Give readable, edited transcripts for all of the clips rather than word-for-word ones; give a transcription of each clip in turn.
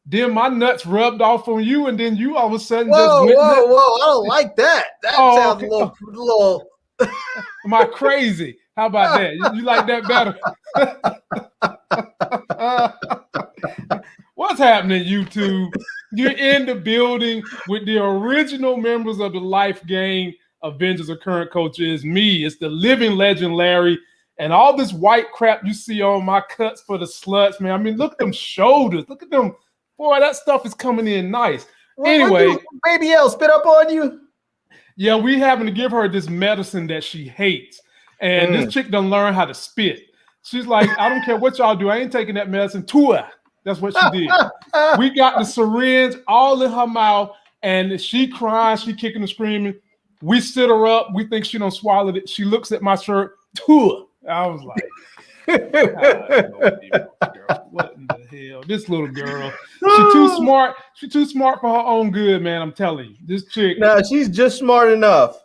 Then my nuts rubbed off on you, and then you all of a sudden just whoa, went. Whoa! I don't like that. That sounds okay. a little. Am I crazy? How about that? You like that better? What's happening, YouTube? You're in the building with the original members of the Life Gang Avengers of Current Culture. Is me. It's the living legend, Larry. And all this white crap you see on my cuts for the sluts, man. I mean, look at them shoulders. Look at them. Boy, that stuff is coming in nice. Anyway. What Baby L spit up on you? Yeah, we having to give her this medicine that she hates. And this chick done learn how to spit. She's like, I don't care what y'all do. I ain't taking that medicine to her. That's what she did. We got the syringe all in her mouth, and she crying, she kicking and screaming. We sit her up. We think she don't swallow it. She looks at my shirt. To her. I was like, what in the hell? This little girl. She's too smart. She's too smart for her own good, man. I'm telling you. This chick. No, she's just smart enough.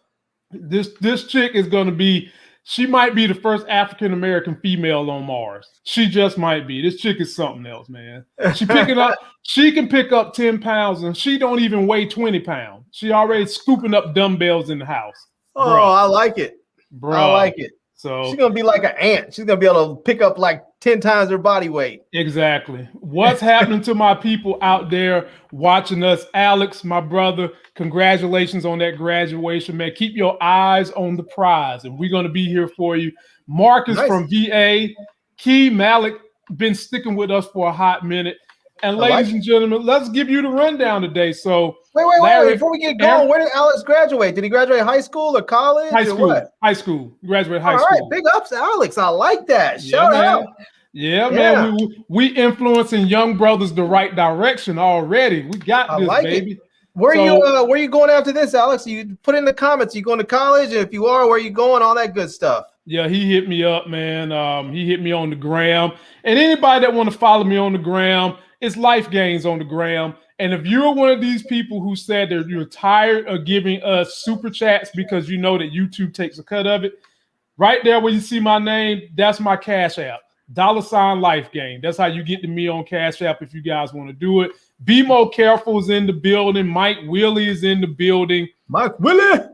This chick is gonna be. She might be the first African-American female on Mars. She just might be. This chick is something else, man. She can pick up 10 pounds, and she don't even weigh 20 pounds. She already scooping up dumbbells in the house. Oh, bro. I like it. Bro. I like it. So she's gonna be like an ant. She's gonna be able to pick up like 10 times her body weight. Exactly. What's happening to my people out there watching us? Alex, my brother, congratulations on that graduation, man. Keep your eyes on the prize, and we're gonna be here for you. Marcus from VA, Key Malik been sticking with us for a hot minute. And ladies and gentlemen, let's give you the rundown today. So wait, Larry, before we get going, where did Alex graduate? Did he graduate high school or college? High school. Or what? High school. He graduated high school. All right, big ups to Alex. I like that. Shout out. Yeah, man. We influencing young brothers the right direction already. We got this, baby. Where are you going after this, Alex? You put in the comments. You going to college? And if you are, where are you going? All that good stuff. Yeah, he hit me up, man. He hit me on the gram. And anybody that want to follow me on the gram, it's Life Gains on the gram. And if you're one of these people who said that you're tired of giving us super chats because you know that YouTube takes a cut of it, right there where you see my name, that's my Cash App. $ Life Gain. That's how you get to me on Cash App if you guys want to do it. Be More Careful is in the building. Mike Willie is in the building. Mike Willie.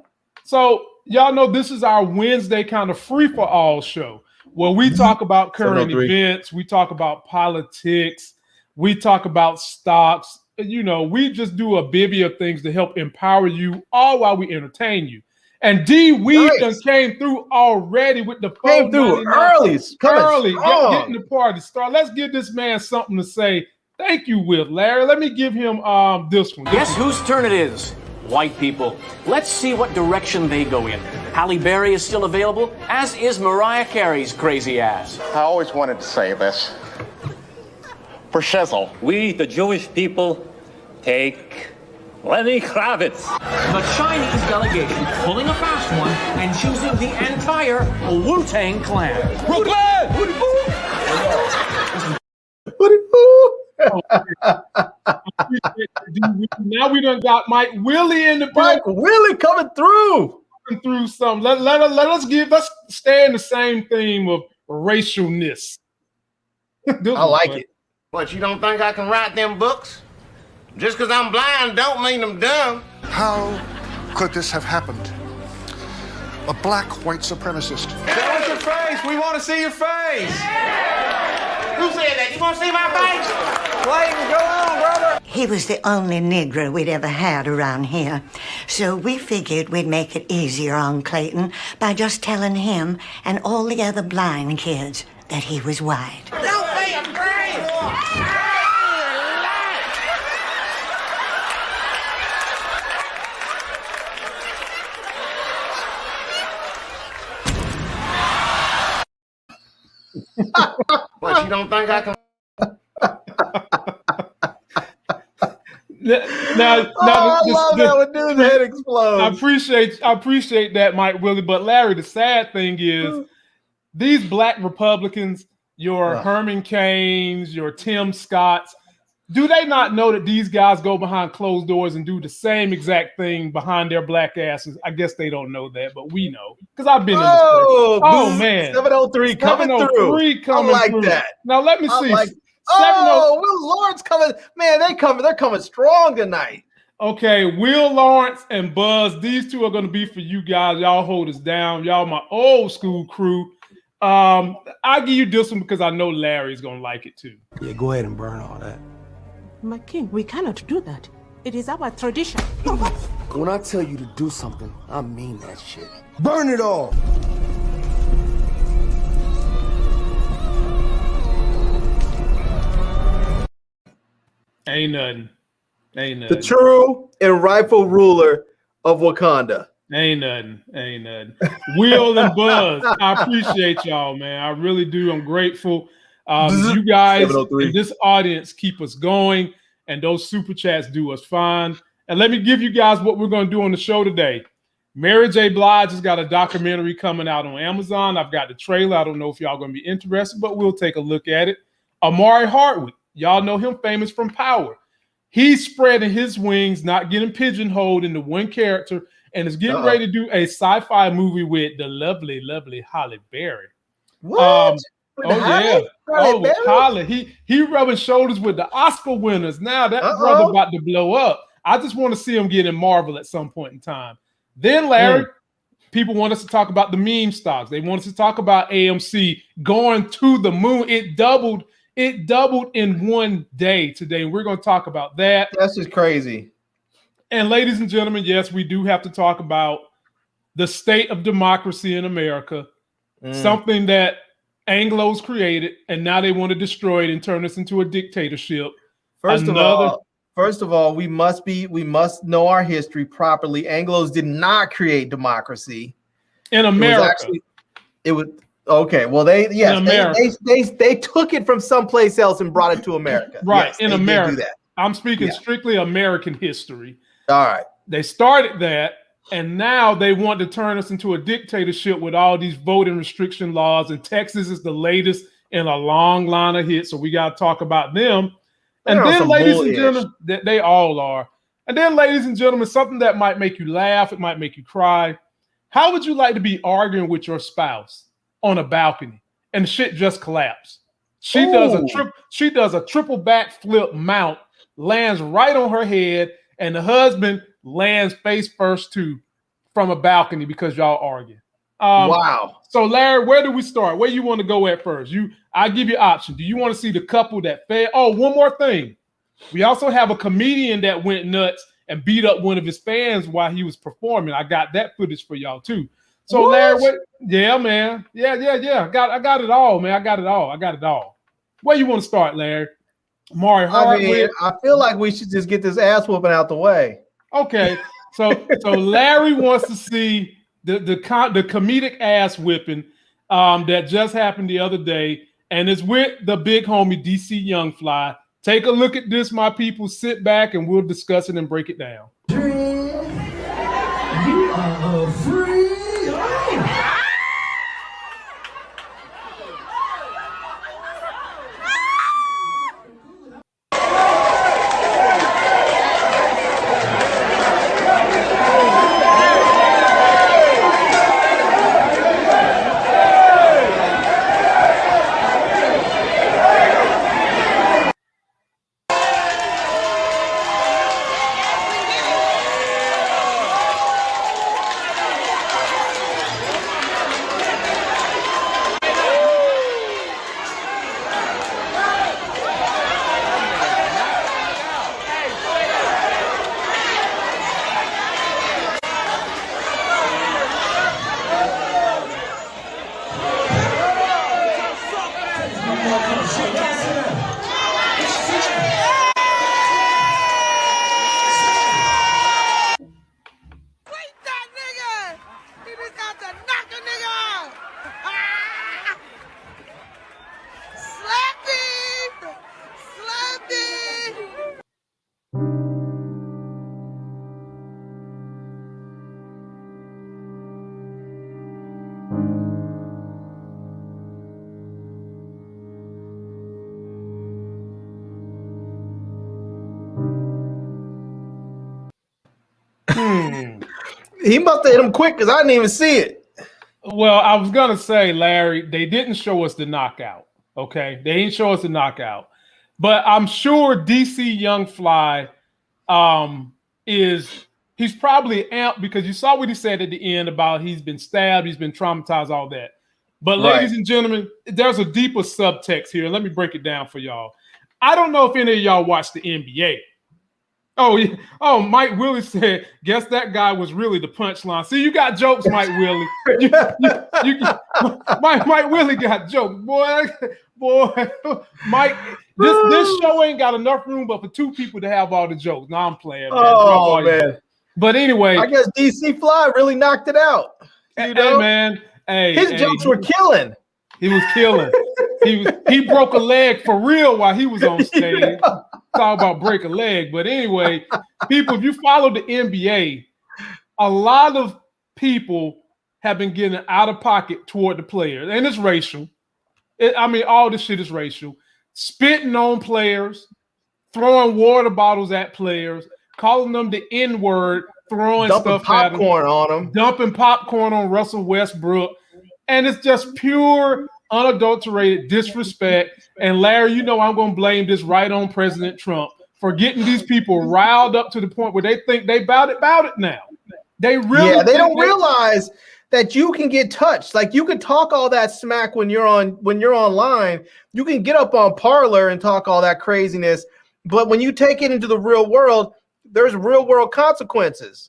So y'all know this is our Wednesday kind of free-for-all show where we talk about current events. We talk about politics. We talk about stocks. You know, we just do a bevy of things to help empower you all while we entertain you. And D Weed done came through already with the came through early, getting the party started. Let's give this man something to say thank you with, Larry. Let me give him this one. Guess whose turn it is? White people. Let's see what direction they go in. Halle Berry is still available, as is Mariah Carey's crazy ass. I always wanted to say this. For shizzle. We, the Jewish people, take Lenny Kravitz. The Chinese delegation pulling a fast one and choosing the entire Wu-Tang Clan. Brooklyn! Now we done got Mike Willie in the building. Mike Willie coming through. Let's stay in the same theme of racialness. I like it. What, you don't think I can write them books? Just because I'm blind don't mean I'm dumb. How could this have happened? A black white supremacist. Show us your face. We want to see your face. Who said that? You want to see my face? Clayton, go on, brother. He was the only Negro we'd ever had around here. So we figured we'd make it easier on Clayton by just telling him and all the other blind kids that he was white. Don't be afraid. What, you don't think I can? I love that when dude's head explodes. I appreciate that, Mike Willie. But Larry, the sad thing is these black Republicans, your Herman Cains, your Tim Scotts, do they not know that these guys go behind closed doors and do the same exact thing behind their black asses? I guess they don't know that, but we know because I've been in this place. Oh man, 703 coming through. I like that. Now let me see. Oh, Will Lawrence coming. Man, they're coming strong tonight. Okay, Will Lawrence and Buzz, these two are going to be for you guys. Y'all hold us down. Y'all my old school crew. I'll give you this one because I know Larry's going to like it too. Yeah, go ahead and burn all that. My king, we cannot do that. It is our tradition. When I tell you to do something, I mean that shit. Burn it all! Ain't nothing. Ain't nothing. The true and rightful ruler of Wakanda. Ain't nothing. Ain't nothing. Will and Buzz, I appreciate y'all, man. I really do. I'm grateful. You guys in this audience keep us going, and those super chats do us fine. And let me give you guys what we're going to do on the show today. Mary J. Blige has got a documentary coming out on Amazon. I've got the trailer. I don't know if y'all going to be interested, but we'll take a look at it. Omar Hardwick, y'all know him, famous from Power. He's spreading his wings, not getting pigeonholed into one character, and is getting ready to do a sci-fi movie with the lovely, lovely Halle Berry. What? With Halle. He rubbing shoulders with the Oscar winners. Now that brother about to blow up. I just want to see him get in Marvel at some point in time. Then, Larry, people want us to talk about the meme stocks. They want us to talk about AMC going to the moon. It doubled in one day today. We're going to talk about that. That's just crazy. And ladies and gentlemen, yes, we do have to talk about the state of democracy in America, something that Anglos created, and now they want to destroy it and turn us into a dictatorship. First of all, we must know our history properly. Anglos did not create democracy in America. It was okay. Well, they took it from someplace else and brought it to America. Right, yes, in America. Do that. I'm speaking strictly American history. All right. They started that, and now they want to turn us into a dictatorship with all these voting restriction laws. And Texas is the latest in a long line of hits, so we got to talk about them. And then, ladies and gentlemen, they all are. And then, ladies and gentlemen, something that might make you laugh, it might make you cry. How would you like to be arguing with your spouse on a balcony and shit just collapsed? She does a triple backflip mount, lands right on her head, and the husband lands face first too from a balcony because y'all argue. Wow. So, Larry, where do we start? Where you want to go at first? I give you option. Do you want to see the couple that fed? Oh, one more thing. We also have a comedian that went nuts and beat up one of his fans while he was performing. I got that footage for y'all too. So, Larry, yeah, man. Yeah. I got it all, man. I got it all. Where you want to start, Larry? Maury Hardwick. I feel like we should just get this ass whooping out the way. Okay. So Larry wants to see the comedic ass whipping that just happened the other day, and it's with the big homie DC Young Fly. Take a look at this, my people. Sit back and we'll discuss it and break it down. You are free. He must have hit him quick because I didn't even see it. Well, I was gonna say, Larry, they didn't show us the knockout. Okay, they didn't show us the knockout. But I'm sure DC Young Fly he's probably amped because you saw what he said at the end about he's been stabbed, he's been traumatized, all that. But ladies and gentlemen, there's a deeper subtext here. Let me break it down for y'all. I don't know if any of y'all watch the NBA. Oh, yeah. Oh, Mike Willie said, guess that guy was really the punchline. See, you got jokes, Mike Willie. Mike Willie got jokes. Boy, Mike, this show ain't got enough room but for two people to have all the jokes. No, I'm playing, man. Oh, man. But anyway. I guess DC Fly really knocked it out. You know? Hey, man. His jokes were killing. He was killing. He broke a leg for real while he was on stage. Yeah. Talk about break a leg. But anyway, people, if you follow the NBA, a lot of people have been getting out of pocket toward the players. And it's racial. All this shit is racial. Spitting on players, throwing water bottles at players, calling them the N-word, throwing dumping stuff at them. Popcorn on them. Dumping popcorn on Russell Westbrook. And it's just pure, unadulterated disrespect. And Larry, you know I'm going to blame this right on President Trump for getting these people riled up to the point where they think they about it now. They really they don't realize that you can get touched. Like you can talk all that smack when you're online. You can get up on Parler and talk all that craziness. But when you take it into the real world, there's real world consequences.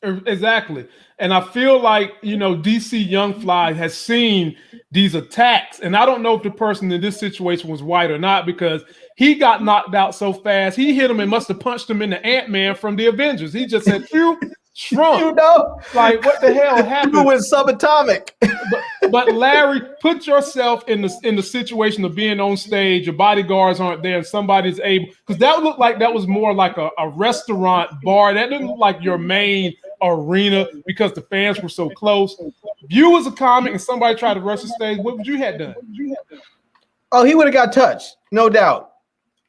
Exactly. And I feel like, DC Young Fly has seen these attacks. And I don't know if the person in this situation was white or not because he got knocked out so fast. He hit him and must have punched him in the Ant-Man from the Avengers. He just said, phew, shrunk. Like, what the hell happened? You went subatomic. But Larry, put yourself in the situation of being on stage. Your bodyguards aren't there, and somebody's able. Because that looked like that was more like a restaurant bar. That didn't look like your main arena because the fans were so close. If you was a comic and somebody tried to rush the stage, what would you have done? Oh, he would have got touched, no doubt.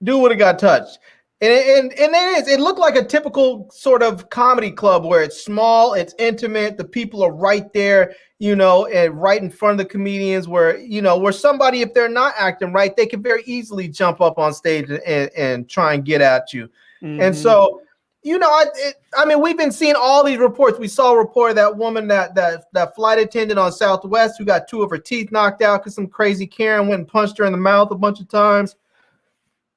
Dude would have got touched. And it looked like a typical sort of comedy club where it's small, it's intimate, the people are right there, and right in front of the comedians where somebody, if they're not acting right, they can very easily jump up on stage and try and get at you. Mm-hmm. And so, we've been seeing all these reports. We saw a report of that woman, that flight attendant on Southwest who got 2 of her teeth knocked out because some crazy Karen went and punched her in the mouth a bunch of times.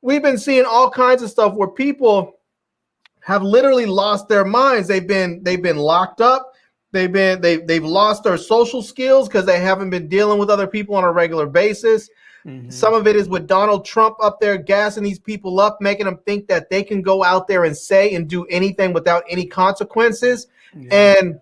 We've been seeing all kinds of stuff where people have literally lost their minds. They've been locked up. They've lost their social skills because they haven't been dealing with other people on a regular basis. Mm-hmm. Some of it is with Donald Trump up there gassing these people up, making them think that they can go out there and say and do anything without any consequences. Yeah. And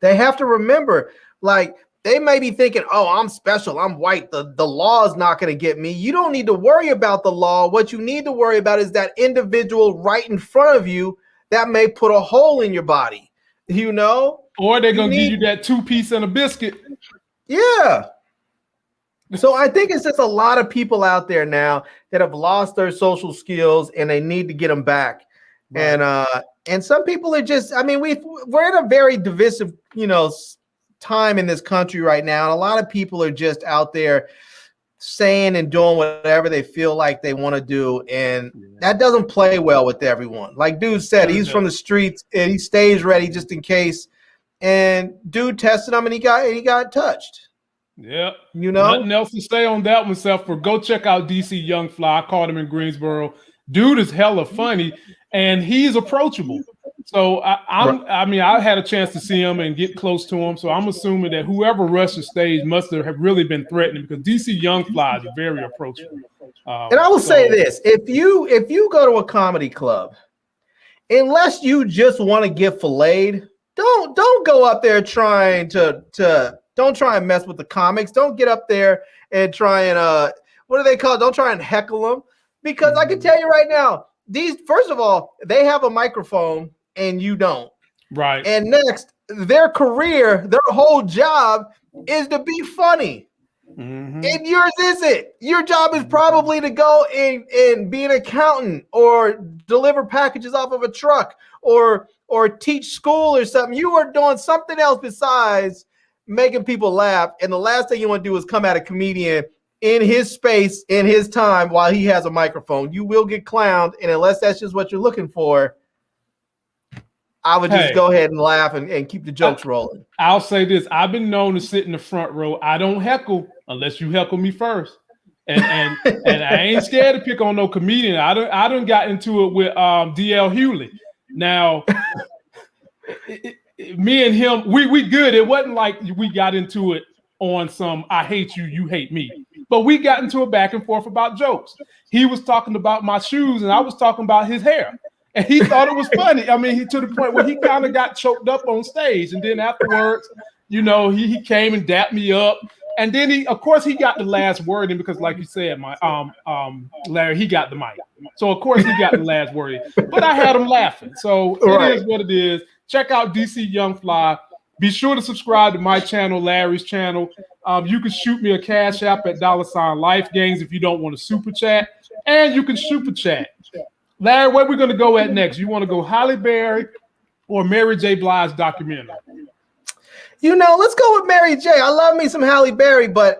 they have to remember, like, they may be thinking, oh, I'm special, I'm white, the law is not going to get me. You don't need to worry about the law. What you need to worry about is that individual right in front of you that may put a hole in your body, Or they're going to give you that 2-piece and a biscuit. Yeah. So I think it's just a lot of people out there now that have lost their social skills and they need to get them back. Right. And some people are just, we're in a very divisive, time in this country right now. And a lot of people are just out there saying and doing whatever they feel like they want to do. And that doesn't play well with everyone. Like dude said, he's from the streets and he stays ready just in case. And dude tested him and he got touched. Yeah. Nothing else to say on that one, except for go check out DC Young Fly. I caught him in Greensboro. Dude is hella funny and he's approachable. So I had a chance to see him and get close to him. So I'm assuming that whoever rushed the stage must have really been threatening because DC Young Fly is very approachable. And I will say this: if you go to a comedy club, unless you just want to get filleted, don't go up there trying to don't try and mess with the comics. Don't get up there and try and what do they call it? Don't try and heckle them because I can tell you right now, first of all, they have a microphone. And you don't. Right. And next, their career, their whole job is to be funny. Mm-hmm. And yours isn't. Your job is probably to go and be an accountant or deliver packages off of a truck or teach school or something. You are doing something else besides making people laugh. And the last thing you want to do is come at a comedian in his space, in his time, while he has a microphone. You will get clowned, and unless that's just what you're looking for, I would just go ahead and laugh and keep the jokes rolling. I'll say this. I've been known to sit in the front row. I don't heckle unless you heckle me first. And I ain't scared to pick on no comedian. I done got into it with DL Hewley. Now, me and him, we good. It wasn't like we got into it on some I hate you, you hate me. But we got into a back and forth about jokes. He was talking about my shoes and I was talking about his hair. And he thought it was funny. I mean, he to the point where he kind of got choked up on stage. And then afterwards, you know, he came and dapped me up. And then he got the last word in because, like you said, my Larry, he got the mic. So of course he got the last word in. But I had him laughing. So it is what it is. Check out DC Young Fly. Be sure to subscribe to my channel, Larry's channel. You can shoot me a cash app at $Life Gains if you don't want to super chat. And you can super chat. Larry, where we going to go at next? You want to go Halle Berry or Mary J. Blige documentary? You know, let's go with Mary J. I love me some Halle Berry, but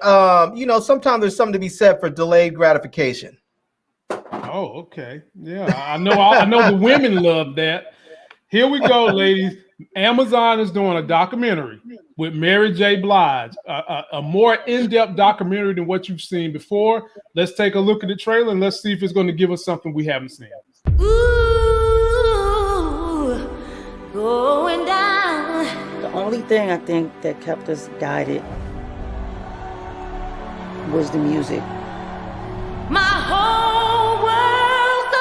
you know, sometimes there's something to be said for delayed gratification. Oh, okay. Yeah, I know the women love that. Here we go, ladies. Amazon is doing a documentary with Mary J. Blige, a more in-depth documentary than what you've seen before. Let's take a look at the trailer and let's see if it's going to give us something we haven't seen. Ooh, going down. The only thing I think that kept us guided was the music. My whole world's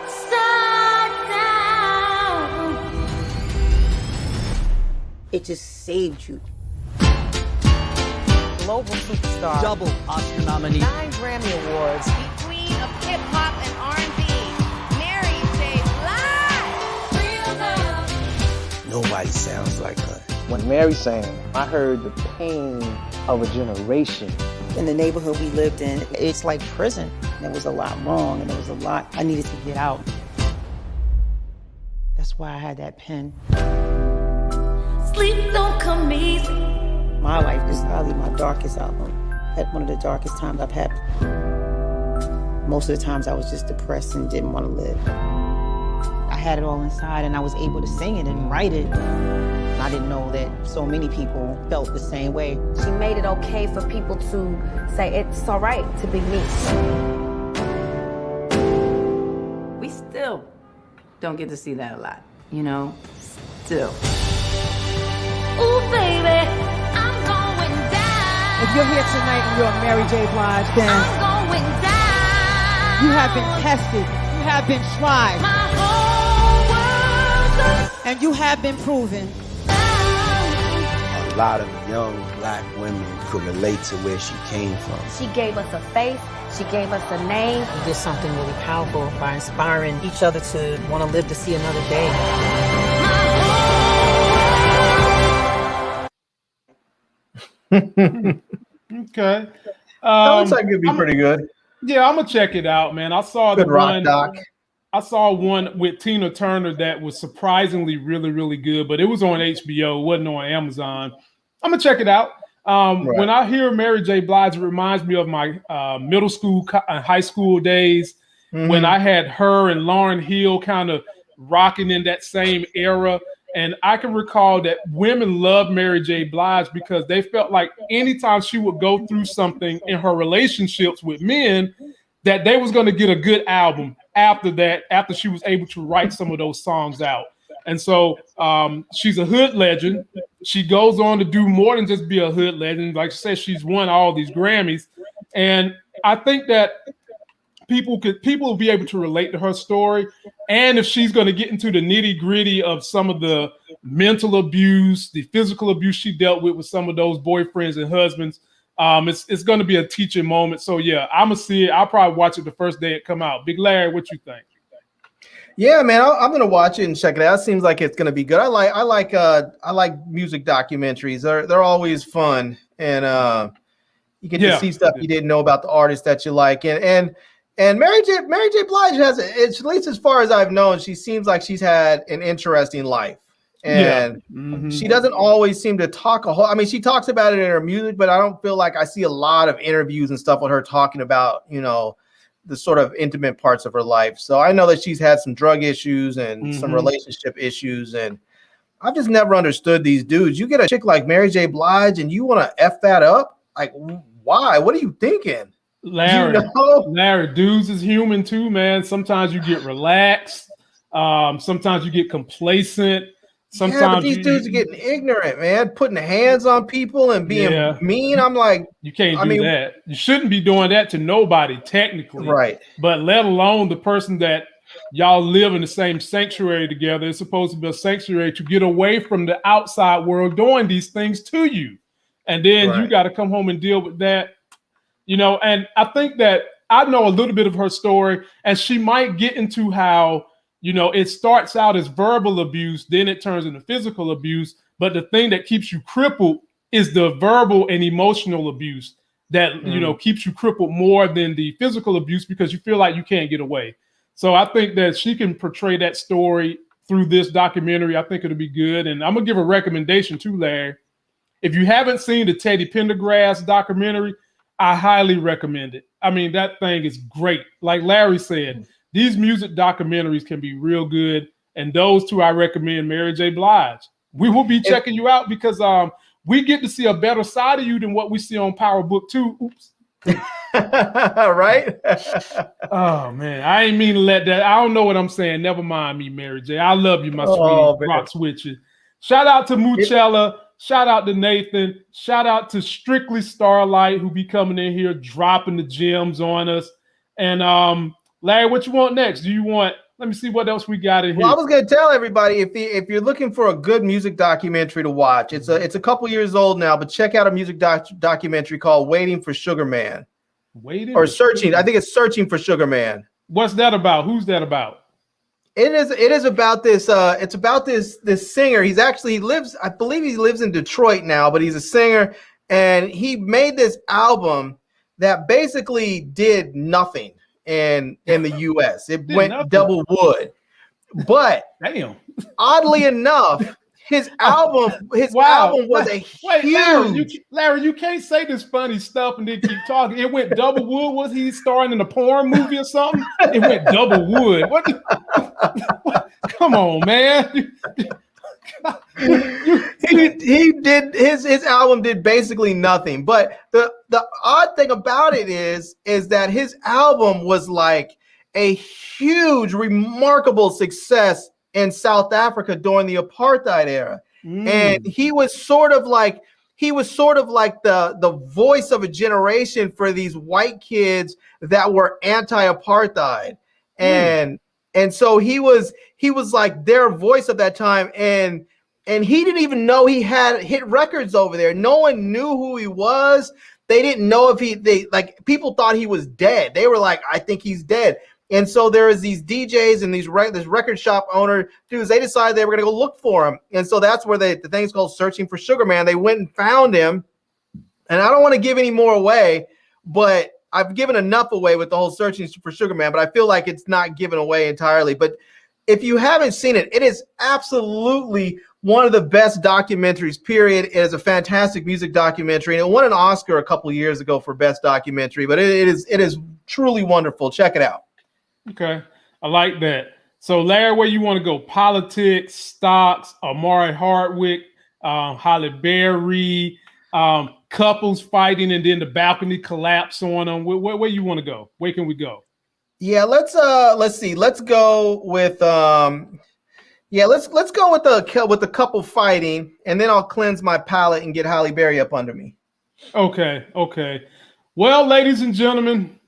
upside down. It just saved you. Global superstar. Double Oscar nominee. 9 Grammy Awards. The queen of hip-hop and R&B. Mary J. Blige. Real love. Nobody sounds like her. When Mary sang, I heard the pain of a generation. In the neighborhood we lived in, it's like prison. There was a lot wrong and there was a lot I needed to get out. That's why I had that pen. Sleep don't come easy. My life is probably my darkest album. At one of the darkest times I've had. Most of the times I was just depressed and didn't want to live. I had it all inside and I was able to sing it and write it. I didn't know that so many people felt the same way. She made it okay for people to say it's all right to be me. We still don't get to see that a lot, you know? Still. Ooh, baby, I'm going down. If you're here tonight and you're a Mary J. Blige fan, I'm going down. you have been tested, you have been tried, My whole world's and you have been proven. A lot of young black women could relate to where she came from. She gave us a face. She gave us a name. You did something really powerful by inspiring each other to want to live to see another day. Okay. That looks like it'd be pretty good. Yeah, I'm gonna check it out, man. I saw Good the rock one. doc. I saw one with Tina Turner that was surprisingly really, really good, but it was on HBO. It wasn't on Amazon. I'm gonna check it out. When I hear Mary J. Blige, it reminds me of my middle school, high school days when I had her and Lauryn Hill kind of rocking in that same era. And I can recall that women loved Mary J. Blige because they felt like anytime she would go through something in her relationships with men, that they was going to get a good album after that, after she was able to write some of those songs out. And so she's a hood legend. She goes on to do more than just be a hood legend. Like I said, she's won all these Grammys. And I think that people will be able to relate to her story. And if she's going to get into the nitty gritty of some of the mental abuse, the physical abuse she dealt with some of those boyfriends and husbands, it's going to be a teaching moment. So yeah, I'm gonna see it. I'll probably watch it the first day it come out. Big Larry, what you think? Yeah, man, I'm gonna watch it and check it out. It seems like it's gonna be good. I like music documentaries. They're always fun, and you get to see stuff you didn't know about the artist that you like. And Mary J. Blige has, at least as far as I've known, she seems like she's had an interesting life. And she doesn't always seem to talk a whole. I mean, she talks about it in her music, but I don't feel like I see a lot of interviews and stuff with her talking about, you know, the sort of intimate parts of her life. So I know that she's had some drug issues and some relationship issues, and I've just never understood these dudes. You get a chick like Mary J. Blige and you want to F that up? Like, why? What are you thinking? Larry, You know? Larry, dudes is human too, man. Sometimes you get relaxed. Sometimes you get complacent. Sometimes but these dudes are getting ignorant, man, putting hands on people and being mean. I'm like, you can't do that. You shouldn't be doing that to nobody, technically. Right. But let alone the person that y'all live in the same sanctuary together. It's supposed to be a sanctuary to get away from the outside world doing these things to you. And then you got to come home and deal with that. You know, and I think that I know a little bit of her story, and she might get into how, you know, it starts out as verbal abuse, then it turns into physical abuse. But the thing that keeps you crippled is the verbal and emotional abuse that, you know, keeps you crippled more than the physical abuse because you feel like you can't get away. So I think that she can portray that story through this documentary. I think it'll be good. And I'm going to give a recommendation too, Larry. If you haven't seen the Teddy Pendergrass documentary, I highly recommend it. I mean, that thing is great. Like Larry said, these music documentaries can be real good. And those two, I recommend Mary J. Blige. We will be checking you out because we get to see a better side of you than what we see on Power Book 2. Oops. Right? Oh, man. I ain't mean to let that. I don't know what I'm saying. Never mind me, Mary J. I love you, my sweet rock switcher. Shout out to Moochella. Shout out to Nathan. Shout out to Strictly Starlight, who be coming in here dropping the gems on us. And Larry, what you want next? Do you want? Let me see what else we got in here. Well, I was going to tell everybody if you're looking for a good music documentary to watch, it's a couple years old now, but check out a music documentary called "Waiting for Sugar Man." Searching. I think it's "Searching for Sugar Man." What's that about? Who's that about? It is about this. It's about this singer. He lives. I believe he lives in Detroit now, but he's a singer, and he made this album that basically did nothing in the U.S. It went double wood, but oddly enough, his album was a huge. Larry, you can't say this funny stuff and then keep talking. It went double wood. Was he starring in a porn movie or something? It went double wood. What? Come on, man. he did his album did basically nothing. But the odd thing about it is that his album was like a huge, remarkable success in South Africa during the apartheid era. And he was sort of like the voice of a generation for these white kids that were anti-apartheid. And so he was like their voice of that time. And he didn't even know he had hit records over there. No one knew who he was. They didn't know if people thought he was dead. They were like, I think he's dead. And so there is these DJs and this record shop owner dudes. They decided they were going to go look for him. And so that's where the thing's called Searching for Sugar Man. They went and found him. And I don't want to give any more away, but I've given enough away with the whole Searching for Sugar Man, but I feel like it's not given away entirely. But if you haven't seen it, it is absolutely one of the best documentaries, period. It is a fantastic music documentary. And it won an Oscar a couple of years ago for best documentary, but it is truly wonderful. Check it out. Okay. I like that. So Larry, where you want to go? Politics, stocks, Omar Hardwick, Halle Berry, couples fighting and then the balcony collapse on them. Where you want to go? Where can we go? Yeah, let's see. Let's go with let's go with the couple fighting, and then I'll cleanse my palate and get Halle Berry up under me. Okay. Well, ladies and gentlemen,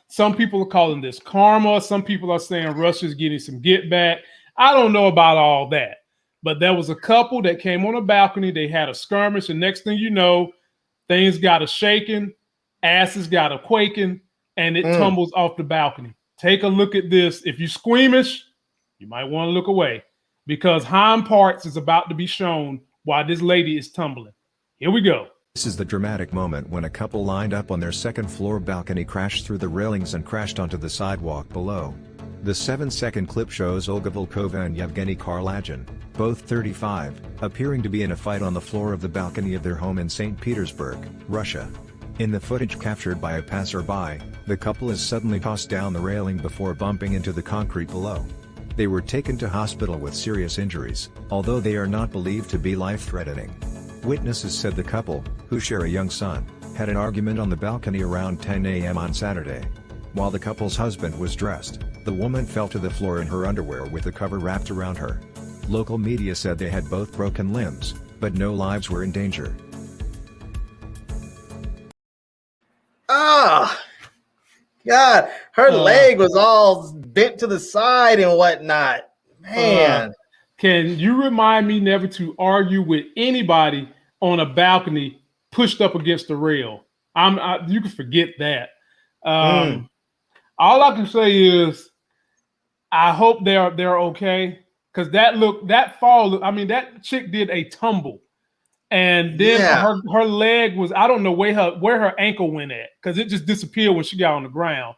some people are calling this karma. Some people are saying Russia's getting some get back. I don't know about all that. But there was a couple that came on a balcony. They had a skirmish. And next thing you know, things got a shaking, asses got a quaking, and it tumbles off the balcony. Take a look at this. If you're squeamish, you might want to look away because hind parts is about to be shown while this lady is tumbling. Here we go. This is the dramatic moment when a couple lined up on their second-floor balcony crashed through the railings and crashed onto the sidewalk below. The 7-second clip shows Olga Volkova and Yevgeny Karlagin. both 35, appearing to be in a fight on the floor of the balcony of their home in St. Petersburg, Russia. In the footage captured by a passerby, the couple is suddenly tossed down the railing before bumping into the concrete below. They were taken to hospital with serious injuries, although they are not believed to be life-threatening. Witnesses said the couple, who share a young son, had an argument on the balcony around 10 a.m. on Saturday. While the couple's husband was dressed, the woman fell to the floor in her underwear with the cover wrapped around her. Local media said they had both broken limbs, but no lives were in danger. Ah, God, her leg was all bent to the side and whatnot. Man. Can you remind me never to argue with anybody on a balcony pushed up against the rail? You can forget that. All I can say is I hope they're okay, because that fall. I mean, that chick did a tumble, and then her leg was, I don't know where her ankle went at, because it just disappeared when she got on the ground.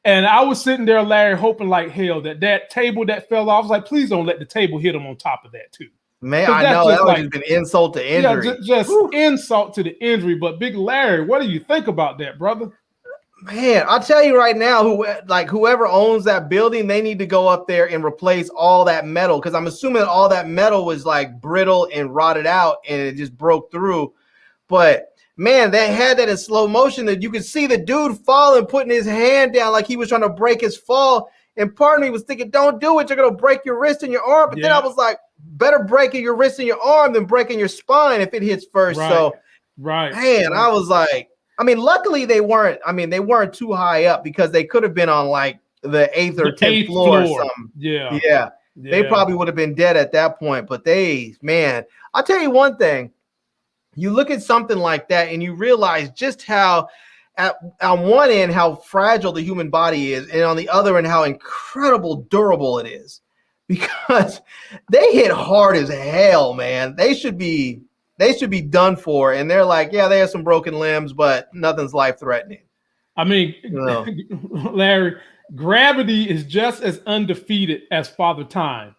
And I was sitting there, Larry, hoping like hell that table that fell off. I was like, please don't let the table hit him on top of that too. Man, I know that would have been insult to injury. Yeah, just insult to the injury. But Big Larry, what do you think about that, brother? Man, I'll tell you right now, whoever owns that building, they need to go up there and replace all that metal, because I'm assuming all that metal was like brittle and rotted out and it just broke through. But man, they had that in slow motion that you could see the dude falling, putting his hand down like he was trying to break his fall. And part of me was thinking, don't do it. You're going to break your wrist and your arm. But then I was like, better breaking your wrist and your arm than breaking your spine if it hits first. Man, I was like, I mean, luckily they weren't too high up, because they could have been on like the 8th or 10th floor or something. Yeah. They probably would have been dead at that point. But I'll tell you one thing. You look at something like that and you realize just how, on one end, how fragile the human body is, and on the other end, how incredible durable it is. Because they hit hard as hell, man. They should be done for. And they're like, yeah, they have some broken limbs, but nothing's life-threatening. I mean, Larry, gravity is just as undefeated as Father Time.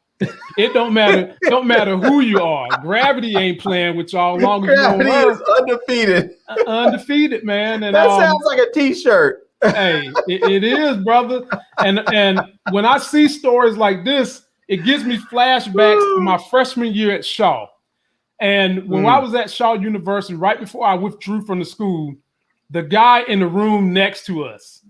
It don't matter who you are. Gravity ain't playing with y'all long as Gravity is undefeated. Undefeated, man. And that sounds like a t-shirt. Hey, it is, brother. And when I see stories like this, it gives me flashbacks to my freshman year at Shaw. And when I was at Shaw University, right before I withdrew from the school, the guy in the room next to us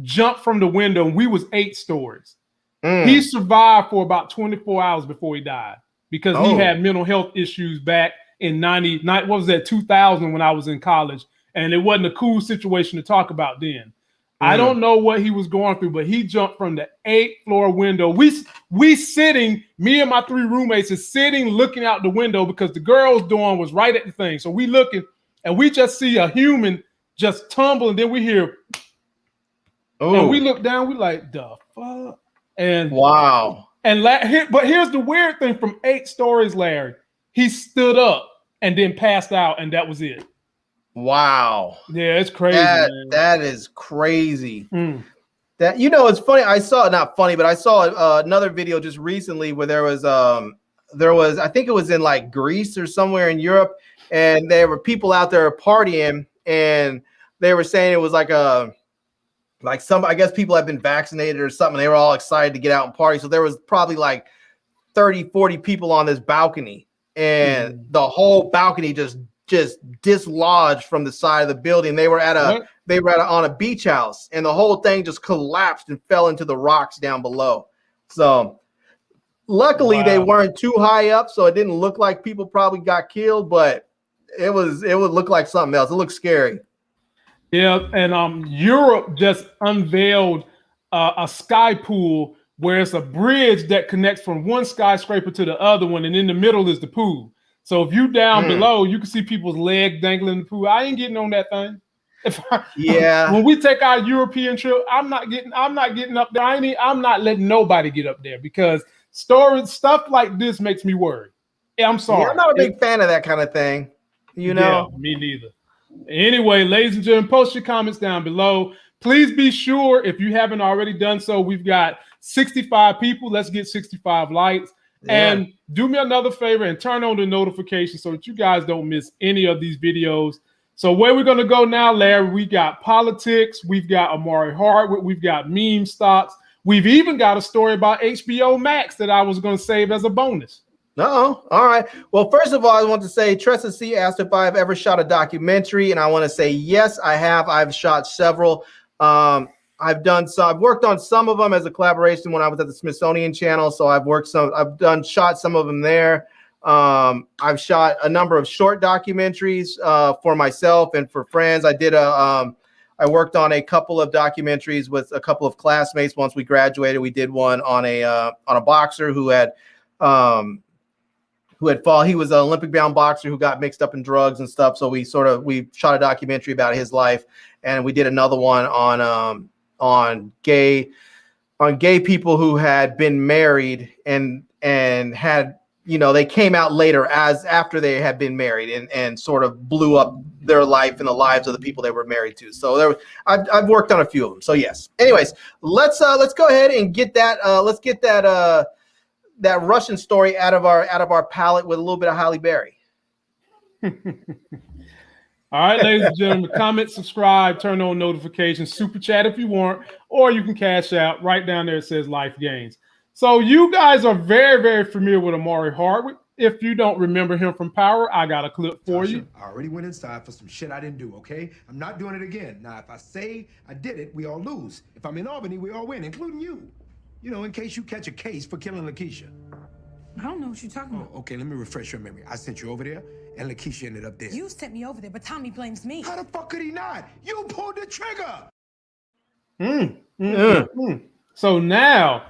jumped from the window, and we was 8 stories. He survived for about 24 hours before he died, because he had mental health issues back in 2000 when I was in college, and it wasn't a cool situation to talk about then. I don't know what he was going through, but he jumped from the 8th floor window. We sitting, me and my 3 roommates is sitting looking out the window, because the girls' dorm was right at the thing. So we looking, and we just see a human just tumble, and then we hear, and we look down, we like, the fuck? And wow. But here's the weird thing from 8 stories, Larry. He stood up and then passed out, and that was it. Wow. Yeah, it's crazy. That is crazy. That, it's funny. I saw another video just recently where there was I think it was in like Greece or somewhere in Europe, and there were people out there partying, and they were saying it was like I guess people had been vaccinated or something. They were all excited to get out and party. So there was probably like 30, 40 people on this balcony, and the whole balcony just dislodged from the side of the building. They were on a beach house, and the whole thing just collapsed and fell into the rocks down below. So luckily they weren't too high up, so it didn't look like people probably got killed, but it would look like something else. It looked scary. Yeah, and Europe just unveiled a sky pool where it's a bridge that connects from one skyscraper to the other one, and in the middle is the pool. So if you down below, you can see people's legs dangling in the pool. I ain't getting on that thing. When we take our European trip, I'm not getting up there. I'm not letting nobody get up there, because stuff like this makes me worried. Yeah, I'm sorry. Yeah, I'm not a big fan of that kind of thing. Yeah, me neither. Anyway, ladies and gentlemen, post your comments down below. Please be sure, if you haven't already done so, we've got 65 people. Let's get 65 likes. Yeah. And do me another favor and turn on the notifications so that you guys don't miss any of these videos. So where we're going to go now, Larry, we got politics, we've got Omari Hardwick, we've got meme stocks. We've even got a story about HBO Max that I was going to save as a bonus. All right. Well, first of all, I want to say Tressa C asked if I've ever shot a documentary, and I want to say yes, I have. I've shot several. I've worked on some of them as a collaboration when I was at the Smithsonian Channel. So I've shot some of them there. I've shot a number of short documentaries for myself and for friends. I worked on a couple of documentaries with a couple of classmates. Once we graduated, we did one on a boxer who had fallen. He was an Olympic bound boxer who got mixed up in drugs and stuff. So we shot a documentary about his life, and we did another one on gay people who had been married and had, they came out later after they had been married and sort of blew up their life and the lives of the people they were married to. So I've worked on a few of them. So yes. Anyways, let's go ahead and get that. Let's get that Russian story out of our palette with a little bit of Halle Berry. All right, ladies and gentlemen, comment, subscribe, turn on notifications, super chat if you want, or you can cash out. Right down there it says Life Gains. So you guys are very, very familiar with Omari Hardwick. If you don't remember him from Power, I got a clip for you. I already went inside for some shit I didn't do, okay? I'm not doing it again. Now, if I say I did it, we all lose. If I'm in Albany, we all win, including you. In case you catch a case for killing Lakeisha. I don't know what you're talking about. Okay, let me refresh your memory. I sent you over there, and Lakeisha ended up dead. You sent me over there, but Tommy blames me. How the fuck could he not? You pulled the trigger! So now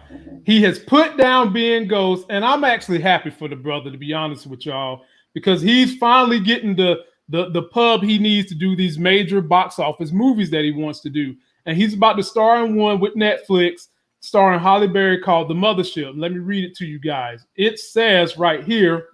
he has put down being Ghost, and I'm actually happy for the brother, to be honest with y'all, because he's finally getting the pub he needs to do these major box office movies that he wants to do. And he's about to star in one with Netflix, starring Halle Berry, called The Mothership. Let me read it to you guys. It says right here,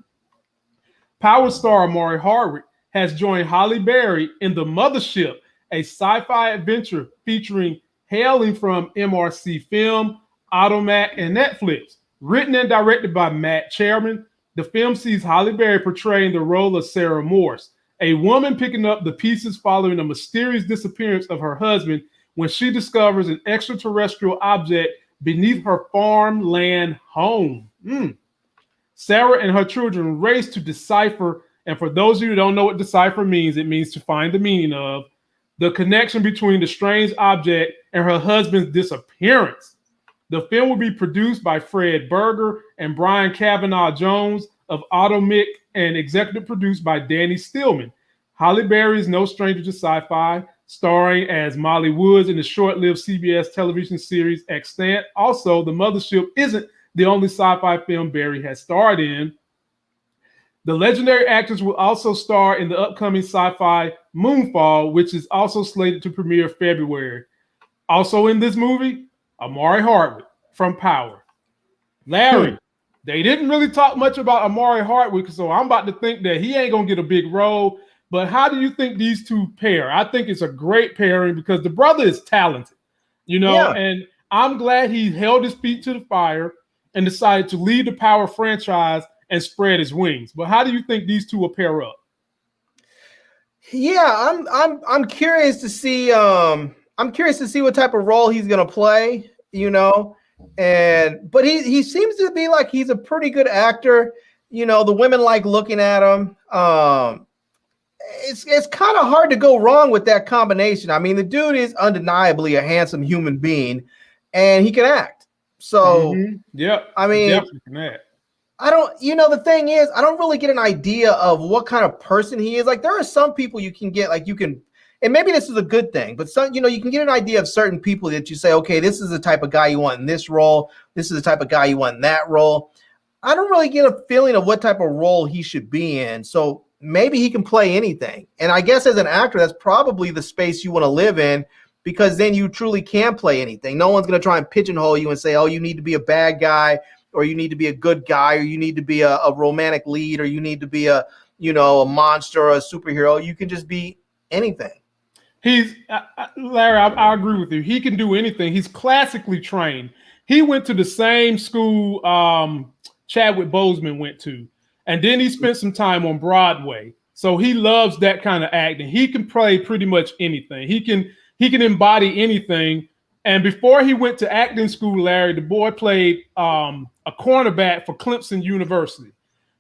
Power star Omari Hardwick has joined Halle Berry in The Mothership, a sci-fi adventure featuring hailing from MRC Film, Automac, and Netflix. Written and directed by Matt Chairman, the film sees Halle Berry portraying the role of Sarah Morse, a woman picking up the pieces following a mysterious disappearance of her husband when she discovers an extraterrestrial object beneath her farmland home. Sarah and her children race to decipher, and for those of you who don't know what decipher means, it means to find the meaning of the connection between the strange object and her husband's disappearance. The film will be produced by Fred Berger and Brian Kavanaugh Jones of Automic and executive produced by Danny Stillman. Halle Berry is no stranger to sci-fi, starring as Molly Woods in the short-lived CBS television series Extant. Also, The Mothership isn't the only sci-fi film Berry has starred in. The legendary actors will also star in the upcoming sci-fi Moonfall, which is also slated to premiere February. Also in this movie, Omari Hardwick from Power. Larry, they didn't really talk much about Omari Hardwick, so I'm about to think that he ain't going to get a big role. But how do you think these two pair? I think it's a great pairing because the brother is talented, and I'm glad he held his feet to the fire and decided to leave the Power franchise and spread his wings. But how do you think these two will pair up? Yeah, I'm curious to see what type of role he's gonna play, but he seems to be like he's a pretty good actor. The women like looking at him. It's kind of hard to go wrong with that combination. I mean, the dude is undeniably a handsome human being, and he can act. So, I mean, definitely can act. I don't, the thing is, I don't really get an idea of what kind of person he is. Like, there are some people you can get, and maybe this is a good thing, but some, you can get an idea of certain people that you say, okay, this is the type of guy you want in this role. This is the type of guy you want in that role. I don't really get a feeling of what type of role he should be in. So maybe he can play anything. And I guess as an actor, that's probably the space you want to live in, because then you truly can play anything. No one's going to try and pigeonhole you and say, oh, you need to be a bad guy, or you need to be a good guy, or you need to be a romantic lead, or you need to be a monster or a superhero. You can just be anything. Larry, I agree with you. He can do anything. He's classically trained. He went to the same school Chadwick Boseman went to. And then he spent some time on Broadway. So he loves that kind of acting. He can play pretty much anything. He can embody anything. And before he went to acting school, Larry, the boy played a cornerback for Clemson University.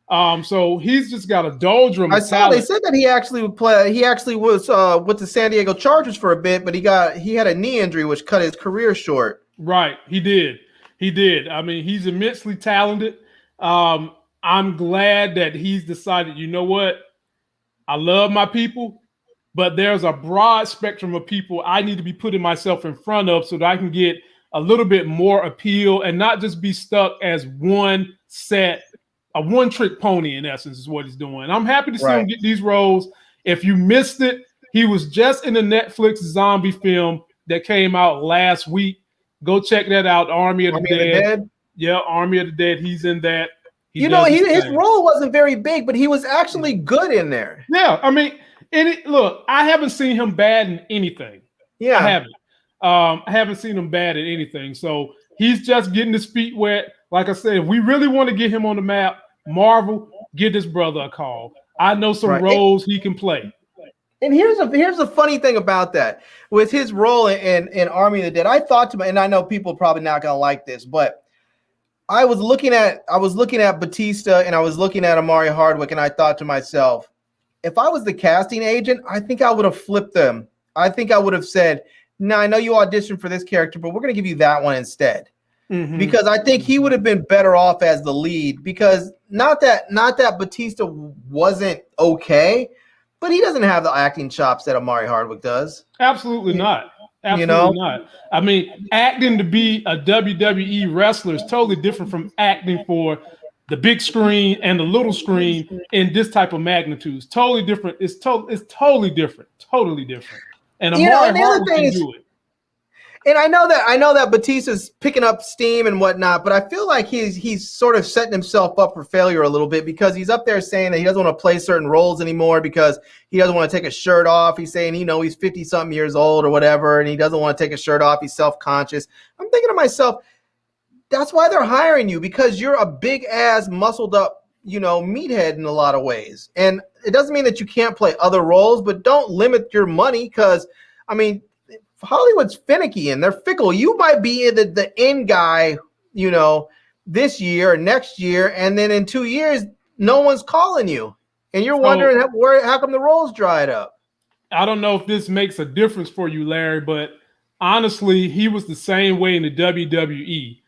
So he's just got a doldrum of talent. They said that he actually would play. He actually was with the San Diego Chargers for a bit, but he had a knee injury which cut his career short. Right, he did. I mean, he's immensely talented. I'm glad that he's decided, you know what? I love my people, but there's a broad spectrum of people I need to be putting myself in front of so that I can get a little bit more appeal and not just be stuck as one set, a one-trick pony, in essence, is what he's doing. I'm happy to see him get these roles. If you missed it, he was just in the Netflix zombie film that came out last week. Go check that out, Army of the Dead. Yeah, Army of the Dead. He's in that. His role wasn't very big, but he was actually good in there. Yeah, I mean, look, I haven't seen him bad in anything. Yeah, I haven't. I haven't seen him bad at anything. So he's just getting his feet wet. Like I said, if we really want to get him on the map, Marvel, give this brother a call. I know some roles he can play. And here's a funny thing about that. With his role in Army of the Dead, I thought to myself, and I know people are probably not gonna like this, but I was looking at Batista and I was looking at Omari Hardwick, and I thought to myself, if I was the casting agent, I think I would have flipped them. I think I would have said, "No, I know you auditioned for this character, but we're going to give you that one instead." Mm-hmm. Because I think he would have been better off as the lead. Because not that Batista wasn't okay, but he doesn't have the acting chops that Omari Hardwick does. Absolutely not. Absolutely not. I mean, acting to be a WWE wrestler is totally different from acting for the big screen and the little screen in this type of magnitude. It's totally different. It's totally different. Totally different. And Omari Hardwick can do it. And I know that Batista's picking up steam and whatnot, but I feel like he's sort of setting himself up for failure a little bit, because he's up there saying that he doesn't want to play certain roles anymore because he doesn't want to take his shirt off. He's saying, he's 50-something years old or whatever, and he doesn't want to take his shirt off. He's self-conscious. I'm thinking to myself, that's why they're hiring you, because you're a big-ass, muscled-up, meathead in a lot of ways. And it doesn't mean that you can't play other roles, but don't limit your money, because, I mean, Hollywood's finicky and they're fickle. You might be the end guy, this year or next year, and then in 2 years, no one's calling you, and you're wondering how come the roles dried up. I don't know if this makes a difference for you, Larry, but honestly, he was the same way in the WWE.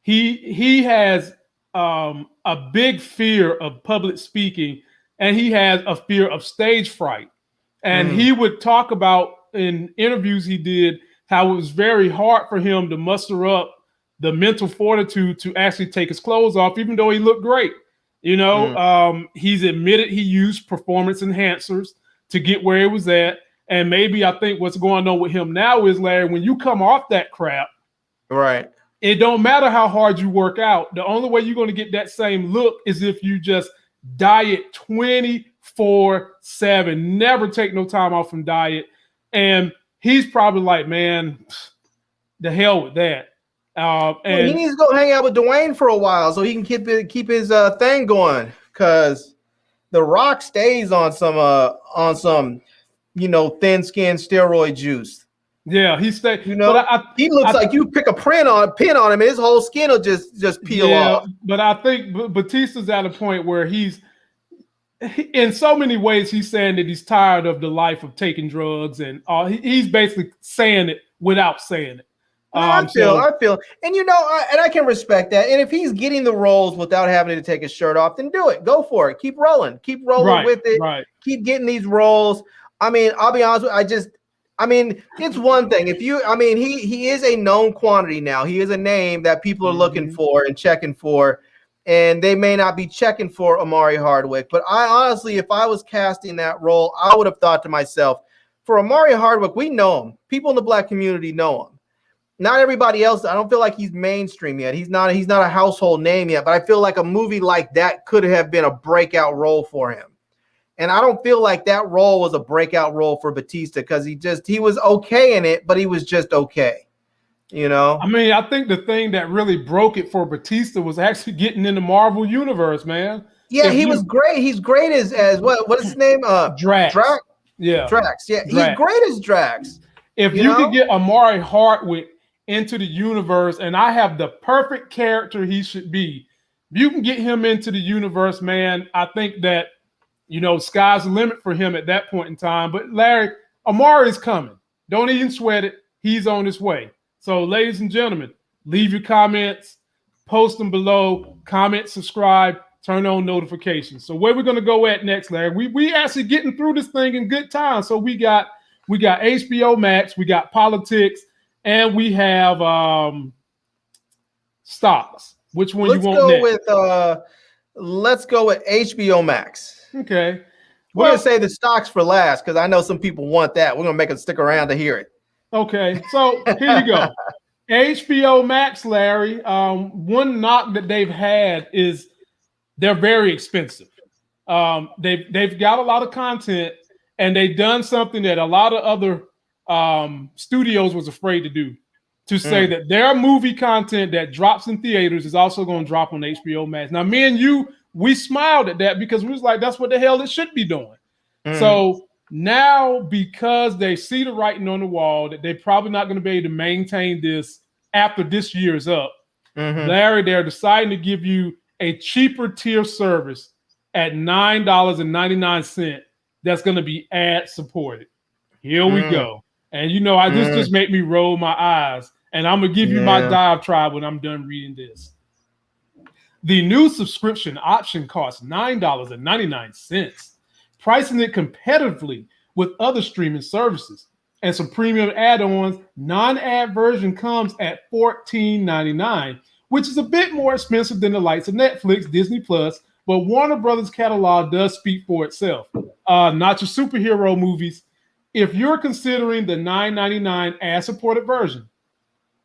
He has a big fear of public speaking, and he has a fear of stage fright. And he would talk about in interviews he did how it was very hard for him to muster up the mental fortitude to actually take his clothes off, even though he looked great. He's admitted he used performance enhancers to get where he was at. And maybe I think what's going on with him now is, Larry, when you come off that crap, right, it don't matter how hard you work out. The only way you're going to get that same look is if you just diet 24/7, never take no time off from diet. And he's probably like, man, the hell with that. And he needs to go hang out with Dwayne for a while so he can keep his thing going, because The Rock stays on some thin-skinned steroid juice. Yeah, he stays. he looks like you pick a pin on him, and his whole skin will just peel off. But I think Batista's at a point where in so many ways, he's saying that he's tired of the life of taking drugs, and he's basically saying it without saying it. I feel, and and I can respect that. And if he's getting the roles without having to take his shirt off, then do it. Go for it. Keep rolling with it. Right. Keep getting these roles. I mean, I'll be honest with you. It's one thing if he is a known quantity now. He is a name that people are looking for and checking for. And they may not be checking for Omari Hardwick. But I honestly, if I was casting that role, I would have thought to myself, for Omari Hardwick, we know him. People in the Black community know him. Not everybody else. I don't feel like he's mainstream yet. He's not a household name yet. But I feel like a movie like that could have been a breakout role for him. And I don't feel like that role was a breakout role for Batista, because he was okay in it, but he was just okay. You know, I mean, I think the thing that really broke it for Batista was actually getting in the Marvel universe, man. Yeah, he was great. He's great as what is his name? Drax. Yeah, Drax. Yeah, he's Drax. great as Drax. If you could get Omar Hardwick into the universe, and I have the perfect character he should be, you can get him into the universe, man. I think that, sky's the limit for him at that point in time. But Larry, Omar is coming. Don't even sweat it. He's on his way. So, ladies and gentlemen, leave your comments, post them below, comment, subscribe, turn on notifications. So where we're going to go at next, Larry? We actually getting through this thing in good time. So we got HBO Max, we got politics, and we have stocks. Which one you want next? Let's go with HBO Max. Okay. We're going to say the stocks for last because I know some people want that. We're going to make them stick around to hear it. Okay, so here you go. HBO Max, Larry. One knock that they've had is they're very expensive. They've got a lot of content, and they've done something that a lot of other studios was afraid to do. To say that their movie content that drops in theaters is also going to drop on HBO Max. Now, me and you, we smiled at that because we was like, that's what the hell it should be doing. So now, because they see the writing on the wall that they're probably not going to be able to maintain this after this year is up, Larry, they're deciding to give you a cheaper tier service at $9.99 that's going to be ad supported. Here we go. And this just made me roll my eyes. And I'm going to give you my diatribe when I'm done reading this. The new subscription option costs $9.99, pricing it competitively with other streaming services. And some premium add-ons. Non-ad version comes at $14.99, which is a bit more expensive than the likes of Netflix, Disney Plus, but Warner Brothers catalog does speak for itself. Not your superhero movies. If you're considering the $9.99 ad-supported version,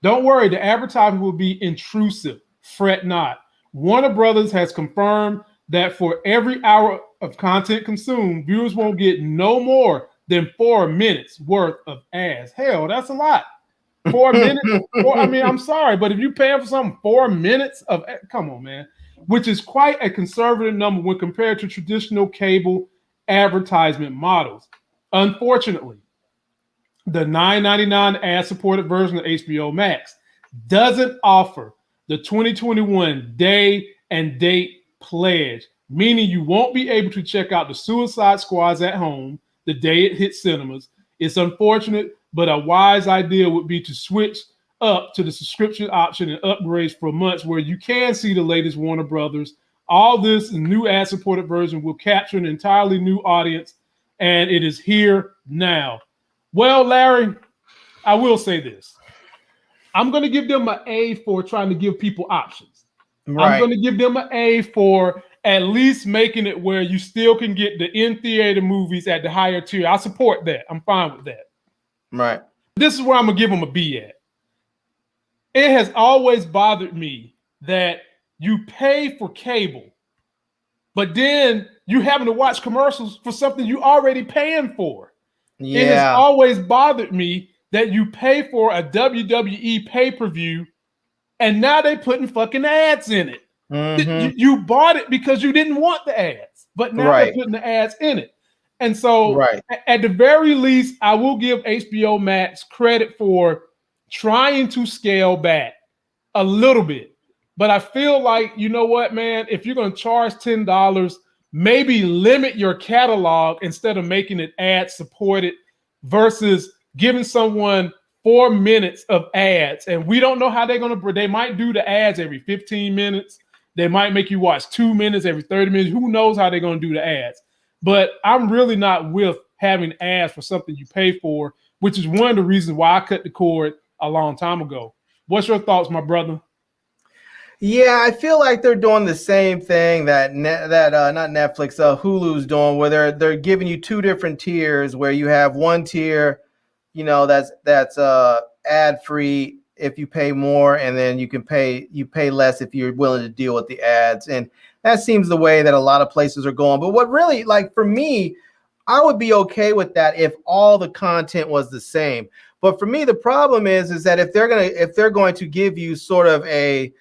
don't worry, the advertising will be intrusive. Fret not. Warner Brothers has confirmed that for every hour of content consumed, viewers won't get no more than 4 minutes worth of ads. Hell, that's a lot. 4 minutes? I'm sorry, but if you're paying for something 4 minutes of, come on, man, which is quite a conservative number when compared to traditional cable advertisement models. Unfortunately, the $9.99 ad-supported version of HBO Max doesn't offer the 2021 day and date pledge, meaning you won't be able to check out the Suicide Squads at home the day it hits cinemas. It's unfortunate, but a wise idea would be to switch up to the subscription option and upgrades for months where you can see the latest Warner Brothers. All this new ad-supported version will capture an entirely new audience, and it is here now. Well, Larry, I will say this. I'm going to give them an A for trying to give people options. Right. I'm going to give them an A for at least making it where you still can get the in-theater movies at the higher tier. I support that. I'm fine with that. Right. This is where I'm going to give them a B at. It has always bothered me that you pay for cable, but then you're having to watch commercials for something you already paying for. Yeah. It has always bothered me that you pay for a WWE pay-per-view and now they're putting fucking ads in it. You bought it because you didn't want the ads, but now they're putting the ads in it. And so at the very least, I will give HBO Max credit for trying to scale back a little bit. But I feel like, you know what, man, if you're going to charge $10, maybe limit your catalog instead of making it ad supported versus giving someone 4 minutes of ads. And we don't know how they're going to, they might do the ads every 15 minutes. They might make you watch 2 minutes every 30 minutes. Who knows how they're going to do the ads? But I'm really not with having ads for something you pay for, which is one of the reasons why I cut the cord a long time ago. What's your thoughts, my brother? Yeah, I feel like they're doing the same thing that not Netflix, Hulu's doing, where they're giving you two different tiers, where you have one tier, that's ad free if you pay more, and then you pay less if you're willing to deal with the ads. And that seems the way that a lot of places are going. But what really, like for me, I would be okay with that if all the content was the same. But for me, the problem is that if they're going to give you sort of a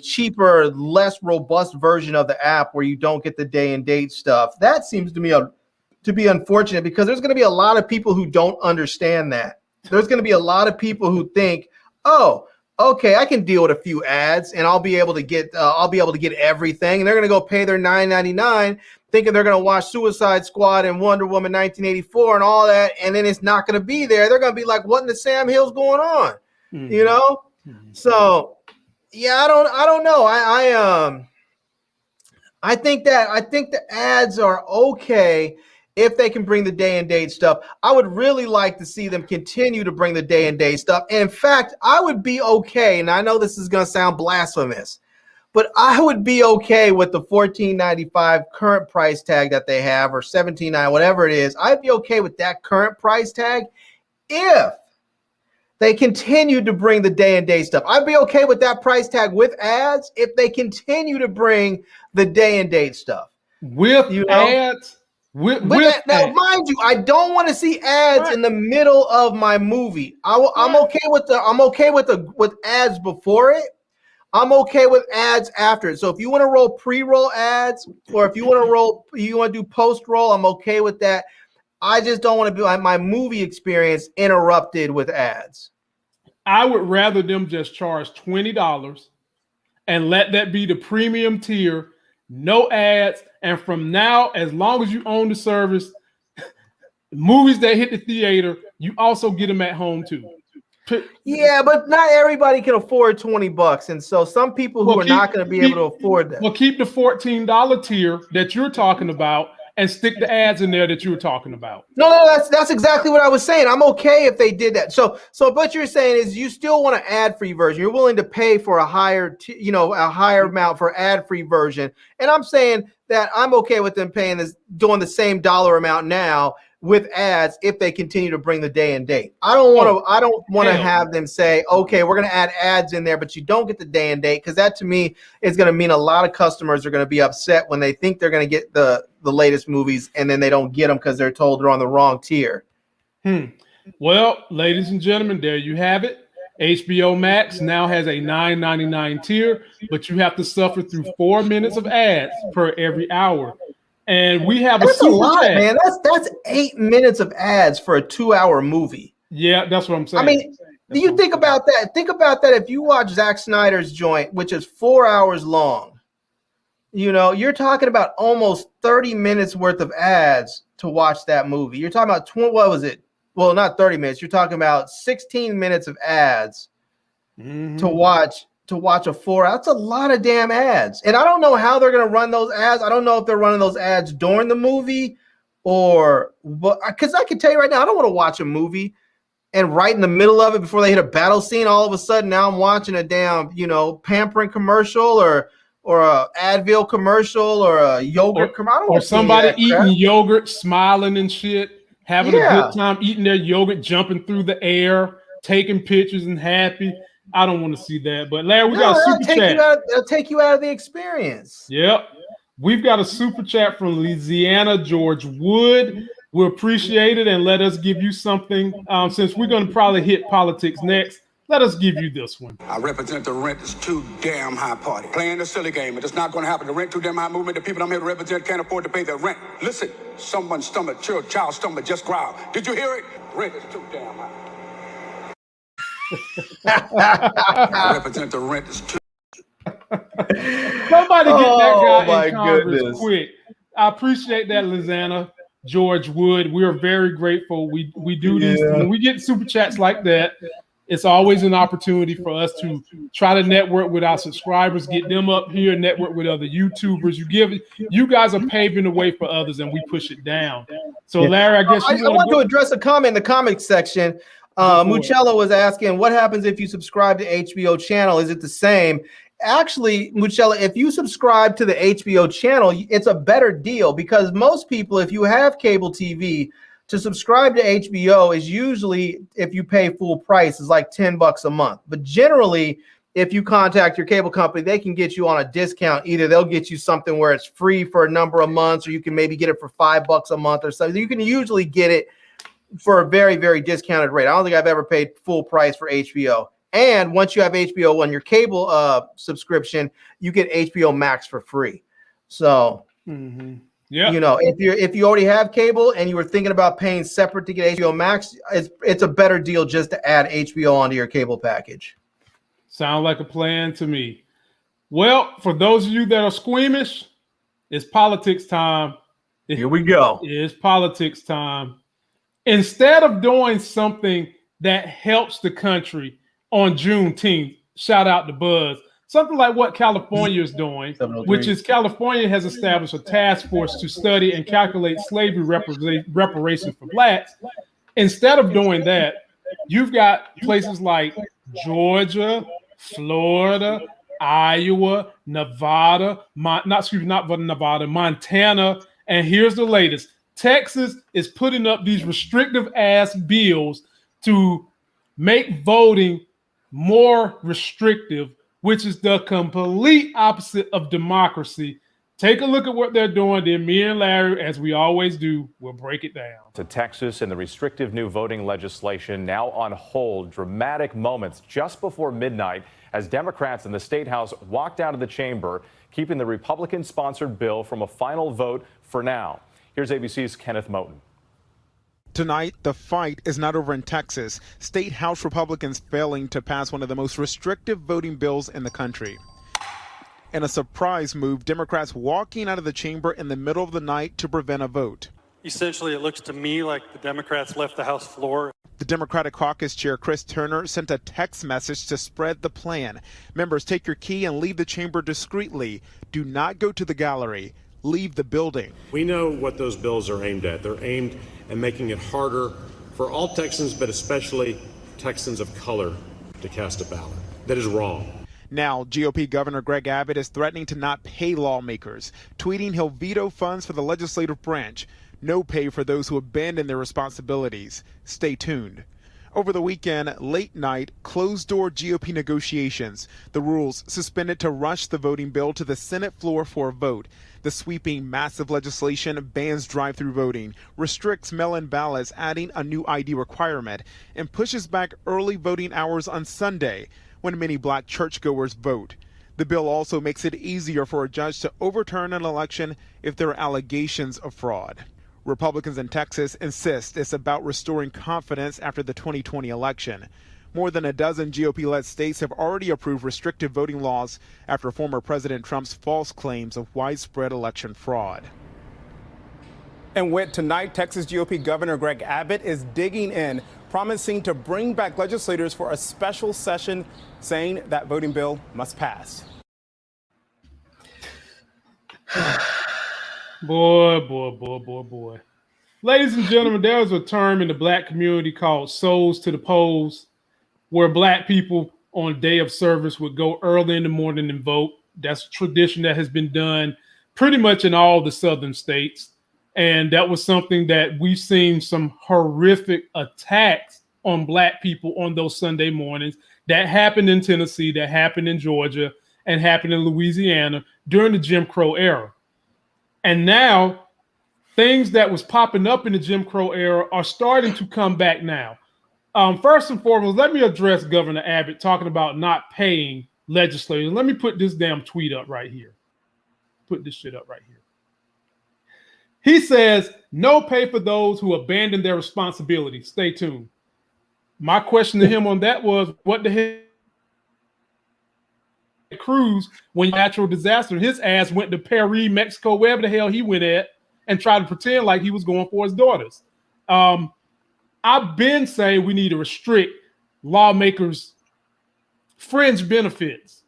cheaper, less robust version of the app where you don't get the day and date stuff, that seems to me to be unfortunate, because there's going to be a lot of people who don't understand that. There's going to be a lot of people who think, oh, okay, I can deal with a few ads and I'll be able to get everything, and they're going to go pay their $9.99 thinking they're going to watch Suicide Squad and Wonder Woman 1984 and all that, and then it's not going to be there. They're going to be like, what in the Sam Hill's going on? You know? So yeah, I don't know. I think the ads are okay if they can bring the day and date stuff. I would really like to see them continue to bring the day and date stuff. And in fact, I would be okay, and I know this is going to sound blasphemous, but I would be okay with the $14.95 current price tag that they have, or $17.99, whatever it is. I'd be okay with that current price tag if they continue to bring the day and date stuff. I'd be okay with that price tag with ads if they continue to bring the day and date stuff. With ads? With now, ads. mind you, I don't want to see ads in the middle of my movie. I'm okay with ads before it. I'm okay with ads after it. So if you want to roll pre-roll ads, or if you want to do post-roll, I'm okay with that. I just don't want to be my movie experience interrupted with ads. I would rather them just charge $20 and let that be the premium tier, no ads. And from now, as long as you own the service, movies that hit the theater, you also get them at home too. Yeah, but not everybody can afford $20, and so some people who are not going to be able to afford that. Well, keep the $14 tier that you're talking about and stick the ads in there that you were talking about. No, that's exactly what I was saying. I'm okay if they did that. So what you're saying is you still want an ad-free version. You're willing to pay for a higher amount for ad-free version. And I'm saying that I'm okay with them doing the same dollar amount now with ads if they continue to bring the day and date. I don't want to have them say, okay, we're going to add ads in there, but you don't get the day and date, because that to me is going to mean a lot of customers are going to be upset when they think they're going to get the latest movies and then they don't get them because they're told they're on the wrong tier. Well, ladies and gentlemen, there you have it. HBO Max now has a $9.99 tier, but you have to suffer through 4 minutes of ads per every hour. And we have that's a super lot, chat. Man. That's 8 minutes of ads for a 2-hour movie. Yeah, that's what I'm saying. I mean, do you think about that? Think about that. If you watch Zack Snyder's joint, which is 4 hours long, you're talking about almost 30 minutes worth of ads to watch that movie. You're talking about what was it? Well, not 30 minutes. You're talking about 16 minutes of ads to watch a 4 hour. That's a lot of damn ads. And I don't know how they're going to run those ads. I don't know if they're running those ads during the movie because I can tell you right now, I don't want to watch a movie and right in the middle of it, before they hit a battle scene, all of a sudden now I'm watching a damn, pampering commercial or a Advil commercial or a yogurt commercial. Or somebody eating yogurt, smiling and shit, having a good time eating their yogurt, jumping through the air, taking pictures and happy. I don't want to see that. But Larry, we got a super chat. It'll take you out of the experience. Yep. We've got a super chat from Louisiana, George Wood. We appreciate it, and let us give you something. Since we're going to probably hit politics next, let us give you this one. I represent the rent is too damn high party. Playing the silly game, it's not going to happen. The rent too damn high movement. The people I'm here to represent can't afford to pay their rent. Listen, someone's stomach, child stomach just growled. Did you hear it? Rent is too damn high. I represent the rent is too. Somebody get that guy in Congress quick. I appreciate that, Lizanna. George Wood, we're very grateful. We do these when we get super chats like that. It's always an opportunity for us to try to network with our subscribers, get them up here, network with other YouTubers. You guys are paving the way for others, and we push it down. So, Larry, I guess I want to address a comment in the comic section. Mucella was asking, what happens if you subscribe to HBO channel? Is it the same? Actually, Mucella, if you subscribe to the HBO channel, it's a better deal, because most people, if you have cable TV, to subscribe to HBO is usually, if you pay full price, is like $10 a month. But generally, if you contact your cable company, they can get you on a discount. Either they'll get you something where it's free for a number of months, or you can maybe get it for $5 a month or something. You can usually get it for a very, very discounted rate. I don't think I've ever paid full price for HBO. And once you have HBO on your cable subscription, you get HBO Max for free. So, yeah, you know, if you already have cable and you were thinking about paying separate to get HBO Max, it's a better deal just to add HBO onto your cable package. Sound like a plan to me. Well, for those of you that are squeamish, it's politics time. Here we go. It's politics time. Instead of doing something that helps the country on Juneteenth, shout out to Buzz, something like what California is doing, which is California has established a task force to study and calculate slavery reparations for blacks. Instead of doing that, you've got places like Georgia, Florida, Iowa, Nevada, Montana, and here's the latest. Texas is putting up these restrictive ass bills to make voting more restrictive, which is the complete opposite of democracy. Take a look at what they're doing. Then me and Larry, as we always do, will break it down. To Texas and the restrictive new voting legislation now on hold. Dramatic moments just before midnight as Democrats in the State House walked out of the chamber, keeping the Republican-sponsored bill from a final vote for now. Here's ABC's Kenneth Moten. Tonight, the fight is not over in Texas. State House Republicans failing to pass one of the most restrictive voting bills in the country. In a surprise move, Democrats walking out of the chamber in the middle of the night to prevent a vote. Essentially, it looks to me like the Democrats left the House floor. The Democratic Caucus Chair Chris Turner sent a text message to spread the plan. Members, take your key and leave the chamber discreetly. Do not go to the gallery. Leave the building. We know what those bills are aimed at. They're aimed at making it harder for all Texans, but especially Texans of color, to cast a ballot. That is wrong. Now, GOP Governor Greg Abbott is threatening to not pay lawmakers, tweeting he'll veto funds for the legislative branch. No pay for those who abandon their responsibilities. Stay tuned. Over the weekend, late night, closed-door GOP negotiations. The rules suspended to rush the voting bill to the Senate floor for a vote. The sweeping, massive legislation bans drive-through voting, restricts mail-in ballots, adding a new ID requirement, and pushes back early voting hours on Sunday, when many black churchgoers vote. The bill also makes it easier for a judge to overturn an election if there are allegations of fraud. Republicans in Texas insist it's about restoring confidence after the 2020 election. More than a dozen GOP-led states have already approved restrictive voting laws after former President Trump's false claims of widespread election fraud. And with tonight, Texas GOP Governor Greg Abbott is digging in, promising to bring back legislators for a special session, saying that voting bill must pass. Boy. Ladies and gentlemen, there's a term in the black community called souls to the polls, where black people on day of service would go early in the morning and vote. That's a tradition that has been done pretty much in all the southern states. And that was something that we've seen some horrific attacks on black people on those Sunday mornings that happened in Tennessee, that happened in Georgia, and happened in Louisiana during the Jim Crow era. And now things that was popping up in the Jim Crow era are starting to come back now. First and foremost, let me address Governor Abbott talking about not paying legislators. Let me put this damn tweet up right here. Put this shit up right here. He says, no pay for those who abandon their responsibility. Stay tuned. My question to him on that was, what the hell? Cruz, when natural disaster, his ass went to Paris, Mexico, wherever the hell he went at, and tried to pretend like he was going for his daughters. I've been saying we need to restrict lawmakers' fringe benefits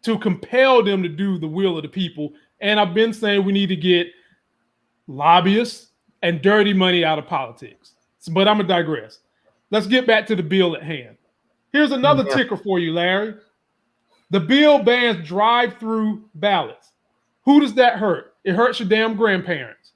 to compel them to do the will of the people. And I've been saying we need to get lobbyists and dirty money out of politics. But I'm going to digress. Let's get back to the bill at hand. Here's another ticker for you, Larry. The bill bans drive-through ballots. Who does that hurt? It hurts your damn grandparents.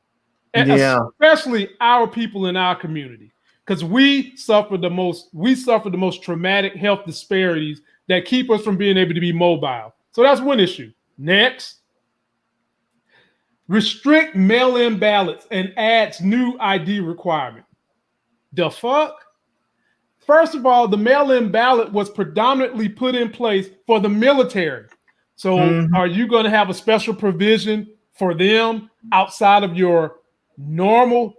And especially our people in our community. Because we suffer the most traumatic health disparities that keep us from being able to be mobile. So that's one issue. Next, restrict mail-in ballots and adds new ID requirement. The fuck? First of all, the mail-in ballot was predominantly put in place for the military. So are you going to have a special provision for them outside of your normal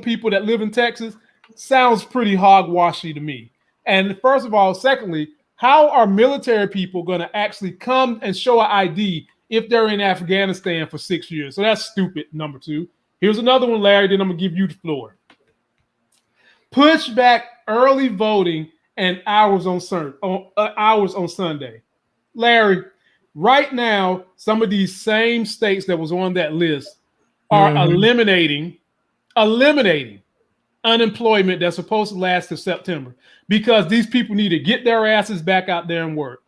people that live in Texas? Sounds pretty hogwashy to me. And first of all, secondly, how are military people going to actually come and show an ID if they're in Afghanistan for 6 years? So that's stupid, number two. Here's another one, Larry, then I'm going to give you the floor. Push back early voting and hours on Sunday. Larry, right now, some of these same states that was on that list are eliminating unemployment that's supposed to last to September because these people need to get their asses back out there and work.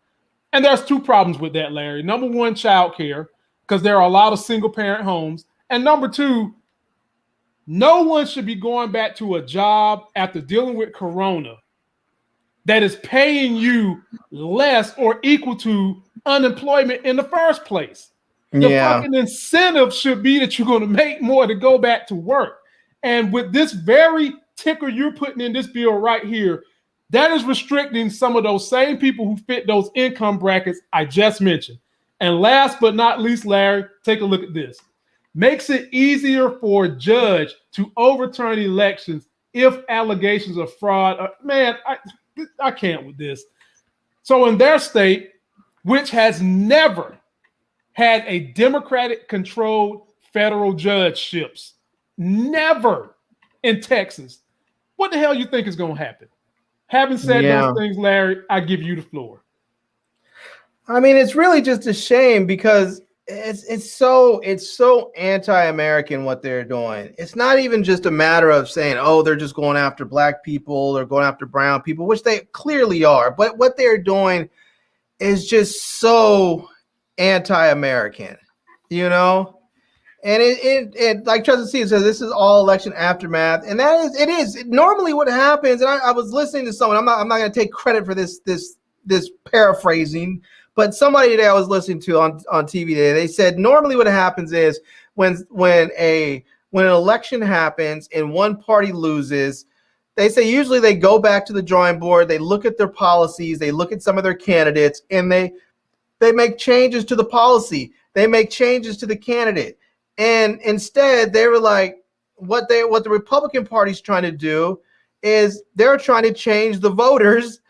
And there's two problems with that, Larry. Number one, childcare, because there are a lot of single-parent homes. And number two, no one should be going back to a job after dealing with Corona that is paying you less or equal to unemployment in the first place. The fucking incentive should be that you're going to make more to go back to work. And with this very ticker you're putting in this bill right here, that is restricting some of those same people who fit those income brackets I just mentioned. And last but not least, Larry, take a look at this. Makes it easier for a judge to overturn elections if allegations of fraud. Man, I can't with this. So in their state, which has never had a Democratic-controlled federal judgeships, never in Texas, what the hell you think is going to happen? Having said those things, Larry, I give you the floor. I mean, it's really just a shame because it's so anti-American what they're doing. It's not even just a matter of saying, oh, they're just going after black people, they're going after brown people, which they clearly are. But what they're doing is just so anti-American, you know? And it like Trusted C says, this is all election aftermath, and it is normally what happens. And I was listening to someone. I'm not going to take credit for this paraphrasing, but somebody that I was listening to on TV today, they said normally what happens is when an election happens and one party loses, they say usually they go back to the drawing board, they look at their policies, they look at some of their candidates, and they make changes to the policy, they make changes to the candidate. And instead, they were like, what the Republican Party's trying to do is they're trying to change the voters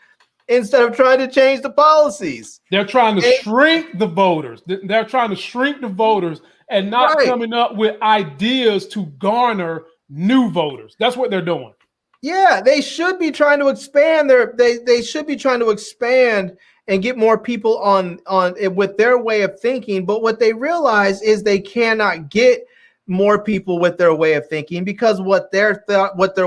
instead of trying to change the policies. They're trying to shrink the voters. They're trying to shrink the voters and not coming up with ideas to garner new voters. That's what they're doing. Yeah, they should be trying to expand they should be trying to expand and get more people on it with their way of thinking. But what they realize is they cannot get more people with their way of thinking because what their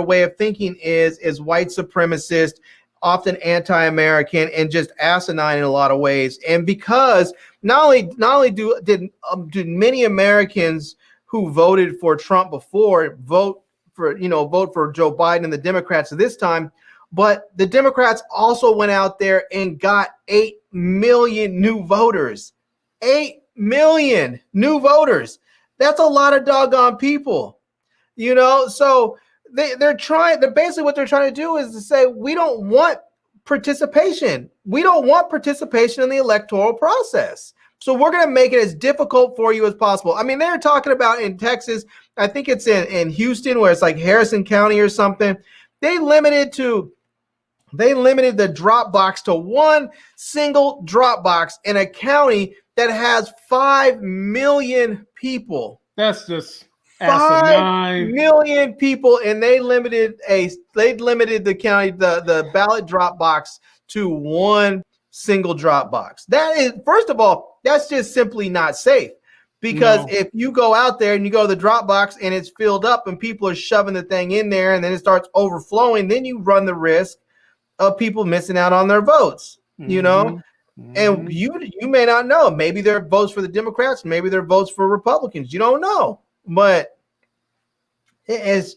way of thinking is white supremacist, often anti-American, and just asinine in a lot of ways. And because not only did many Americans who voted for Trump before vote for Joe Biden and the Democrats this time, but the Democrats also went out there and got 8 million new voters. 8 million new voters. That's a lot of doggone people, you know? So they're basically what they're trying to do is to say, we don't want participation. We don't want participation in the electoral process. So we're going to make it as difficult for you as possible. I mean, they're talking about in Texas, I think it's in Houston, where it's like Harrison County or something. They limited the drop box to one single drop box in a county that has 5 million people. That's just 5 million people, and they limited the county, the ballot drop box to one single drop box. That is, first of all, that's just simply not safe. Because if you go out there and you go to the drop box and it's filled up and people are shoving the thing in there and then it starts overflowing, then you run the risk of people missing out on their votes, you know? And you may not know. Maybe there are votes for the Democrats, maybe there are votes for Republicans. You don't know. But it's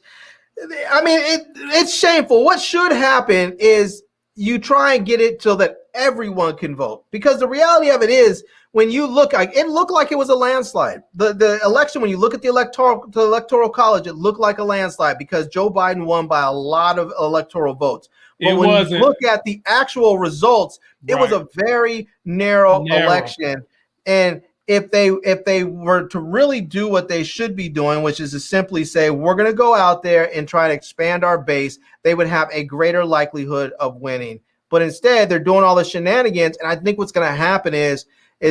shameful. What should happen is you try and get it so that everyone can vote. Because the reality of it is, when you look, it looked like it was a landslide. The election, when you look at the electoral college, it looked like a landslide because Joe Biden won by a lot of electoral votes. But when you look at the actual results, it was a very narrow election. And if they were to really do what they should be doing, which is to simply say, we're going to go out there and try to expand our base, they would have a greater likelihood of winning. But instead, they're doing all the shenanigans. And I think what's going to happen is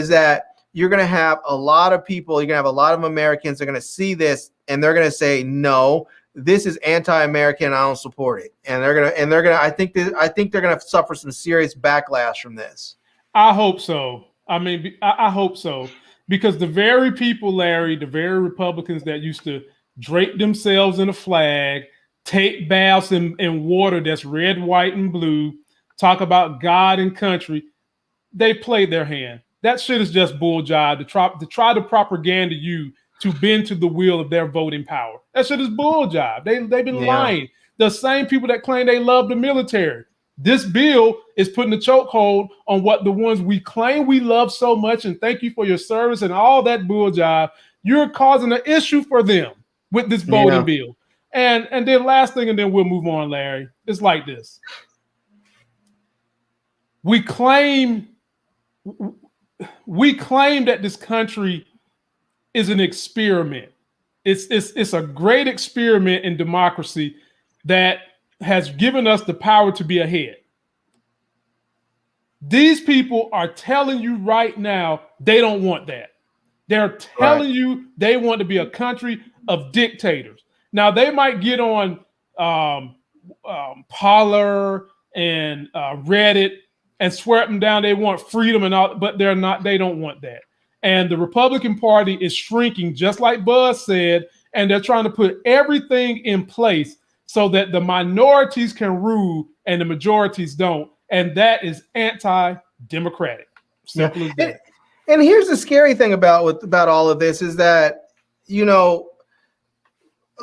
that you're going to have a lot of people, you're going to have a lot of Americans that are going to see this and they're going to say, no, this is anti-American. I don't support it. And I think they're going to suffer some serious backlash from this. I hope so. I mean, I hope so, because the very people, Larry, the very Republicans that used to drape themselves in a flag, take baths in water that's red, white, and blue, talk about God and country, they played their hand. That shit is just bull jive to try to propaganda you to bend to the will of their voting power. That shit is bull jive. They've been lying. The same people that claim they love the military. This bill is putting a chokehold on what the ones we claim we love so much and thank you for your service and all that bull jive. You're causing an issue for them with this voting bill. And then last thing, and then we'll move on, Larry. It's like this. We claim that this country is an experiment. It's a great experiment in democracy that has given us the power to be ahead. These people are telling you right now they don't want that. They're telling you they want to be a country of dictators. Now, they might get on Parler and Reddit and swear up and down they want freedom and all, but they're not. They don't want that. And the Republican Party is shrinking, just like Buzz said, and they're trying to put everything in place so that the minorities can rule and the majorities don't. And that is anti-democratic. Simple as that. And here's the scary thing about all of this is that, you know,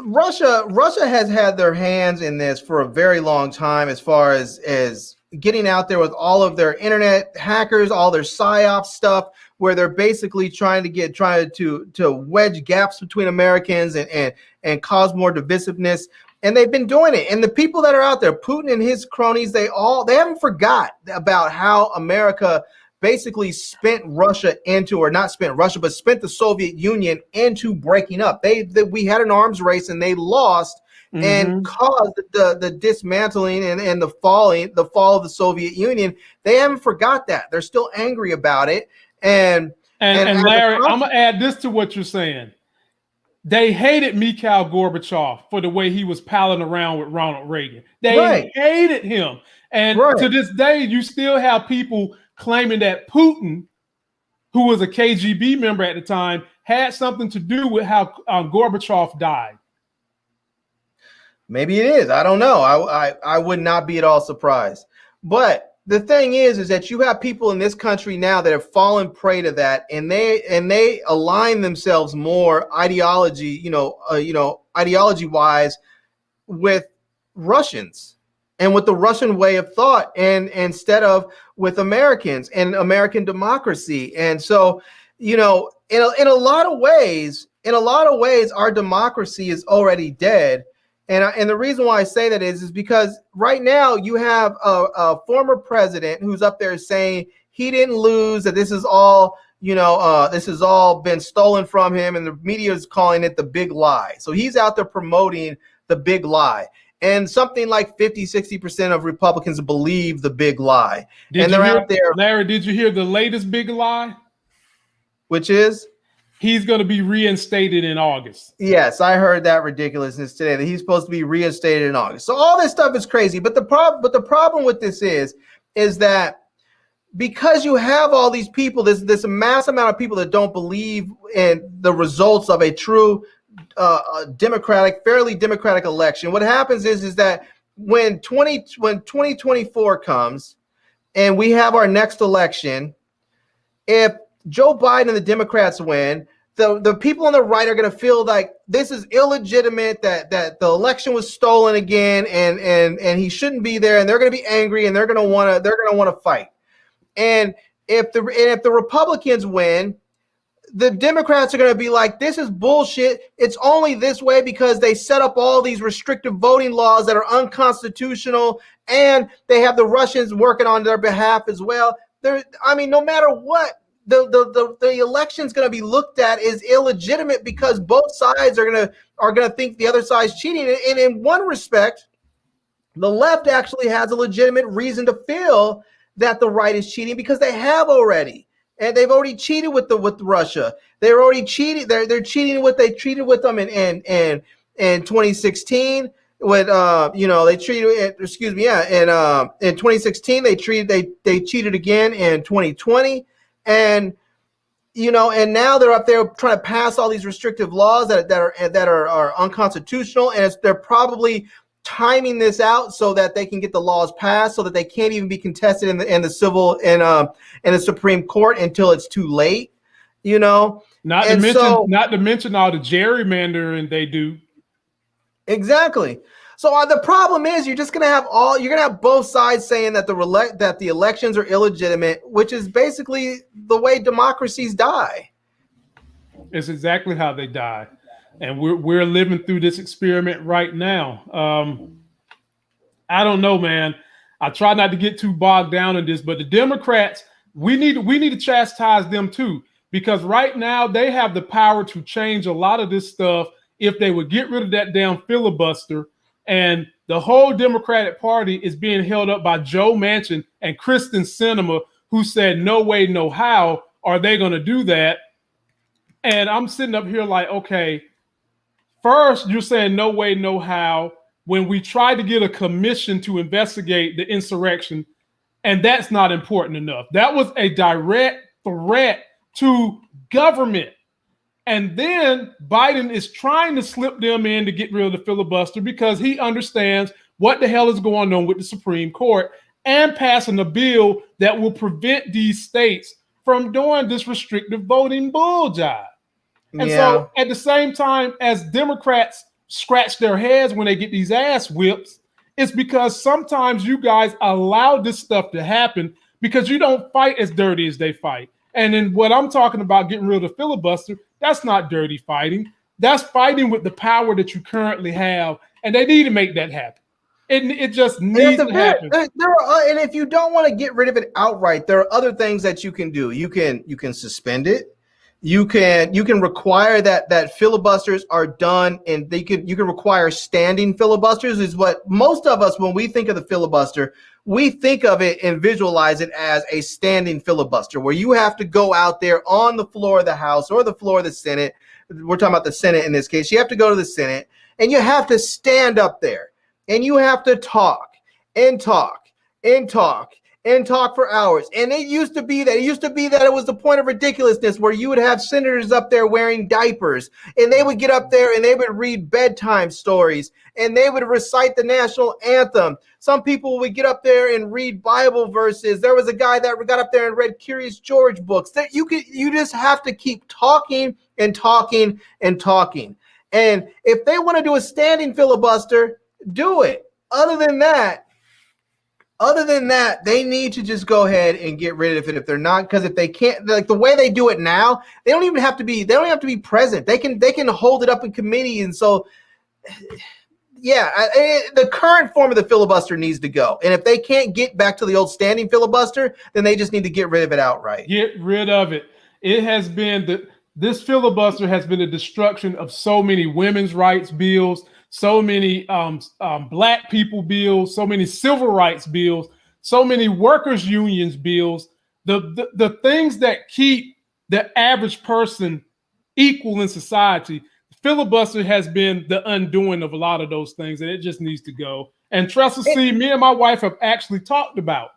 Russia has had their hands in this for a very long time, as far as getting out there with all of their internet hackers, all their psyop stuff, where they're basically trying to wedge gaps between Americans and cause more divisiveness. And they've been doing it. And the people that are out there, Putin and his cronies, they haven't forgot about how America basically spent Russia into, or not spent Russia, but spent the Soviet Union into breaking up. We had an arms race and they lost and caused the dismantling and the fall of the Soviet Union. They haven't forgot that. They're still angry about it. And Larry, I'm gonna add this to what you're saying. They hated Mikhail Gorbachev for the way he was palling around with Ronald Reagan. They hated him. And to this day, you still have people claiming that Putin, who was a KGB member at the time, had something to do with how Gorbachev died. Maybe it is. I don't know. I would not be at all surprised. But the thing is that you have people in this country now that have fallen prey to that, and they align themselves more ideology wise with Russians and with the Russian way of thought, and instead of with Americans and American democracy. And so, you know, in a lot of ways, our democracy is already dead. And the reason why I say that is because right now you have a former president who's up there saying he didn't lose, that this is all, this has all been stolen from him, and the media is calling it the big lie. So he's out there promoting the big lie. And something like 50-60% of Republicans believe the big lie. Out there. Larry, did you hear the latest big lie? Which is? He's going to be reinstated in August. Yes, I heard that ridiculousness today, that he's supposed to be reinstated in August. So all this stuff is crazy. But the problem with this is that because you have all these people, this mass amount of people that don't believe in the results of a true fairly democratic election, what happens is that when 2024 comes and we have our next election, if Joe Biden and the Democrats win, the people on the right are going to feel like this is illegitimate, that the election was stolen again, and he shouldn't be there, and they're going to be angry, and they're going to want to fight. And if the Republicans win, the Democrats are going to be like, this is bullshit. It's only this way because they set up all these restrictive voting laws that are unconstitutional, and they have the Russians working on their behalf as well. No matter what, the election's going to be looked at as illegitimate because both sides are going to think the other side's cheating. And in one respect, the left actually has a legitimate reason to feel that the right is cheating because they have already. And they've already cheated with Russia. They're already cheating. They're cheating what they treated with them in 2016. With they treated. Excuse me. Yeah. In 2016 they cheated again in 2020, and and now they're up there trying to pass all these restrictive laws that are unconstitutional, and they're probably timing this out so that they can get the laws passed so that they can't even be contested in the Supreme Court until it's too late, Not to mention all the gerrymandering they do. Exactly. So the problem is you're going to have both sides saying that the elections are illegitimate, which is basically the way democracies die. It's exactly how they die. And we're living through this experiment right now. I don't know, man. I try not to get too bogged down in this, but the Democrats, we need to chastise them too, because right now they have the power to change a lot of this stuff if they would get rid of that damn filibuster. And the whole Democratic Party is being held up by Joe Manchin and Kristen Sinema, who said, no way, no how are they going to do that. And I'm sitting up here like, okay, first, you're saying no way, no how, when we tried to get a commission to investigate the insurrection, and that's not important enough. That was a direct threat to government. And then Biden is trying to slip them in to get rid of the filibuster because he understands what the hell is going on with the Supreme Court and passing a bill that will prevent these states from doing this restrictive voting bull jive. And so at the same time as Democrats scratch their heads when they get these ass whips, it's because sometimes you guys allow this stuff to happen because you don't fight as dirty as they fight. And then what I'm talking about, getting rid of the filibuster, that's not dirty fighting. That's fighting with the power that you currently have. And they need to make that happen. It just needs to happen. And if you don't want to get rid of it outright, there are other things that you can do. You can suspend it. You can require that filibusters are done, and you can require standing filibusters. Is what most of us, when we think of the filibuster, we think of it and visualize it as a standing filibuster where you have to go out there on the floor of the House or the floor of the Senate. We're talking about the Senate in this case. You have to go to the Senate and you have to stand up there and you have to talk and talk and talk and talk for hours. And it used to be that it was the point of ridiculousness where you would have senators up there wearing diapers and they would get up there and they would read bedtime stories and they would recite the national anthem. Some people would get up there and read Bible verses. There was a guy that got up there and read Curious George books. That you just have to keep talking and talking and talking. And if they want to do a standing filibuster, do it. Other than that, they need to just go ahead and get rid of it if they're not, because if they can't, like the way they do it now, they don't even have to be present. They can hold it up in committee. And so, the current form of the filibuster needs to go. And if they can't get back to the old standing filibuster, then they just need to get rid of it outright. Get rid of it. It has been this filibuster has been the destruction of so many women's rights bills, so many black people bills, so many civil rights bills, so many workers' unions bills, the things that keep the average person equal in society. Filibuster has been the undoing of a lot of those things, and it just needs to go. And trust us, see, me and my wife have actually talked about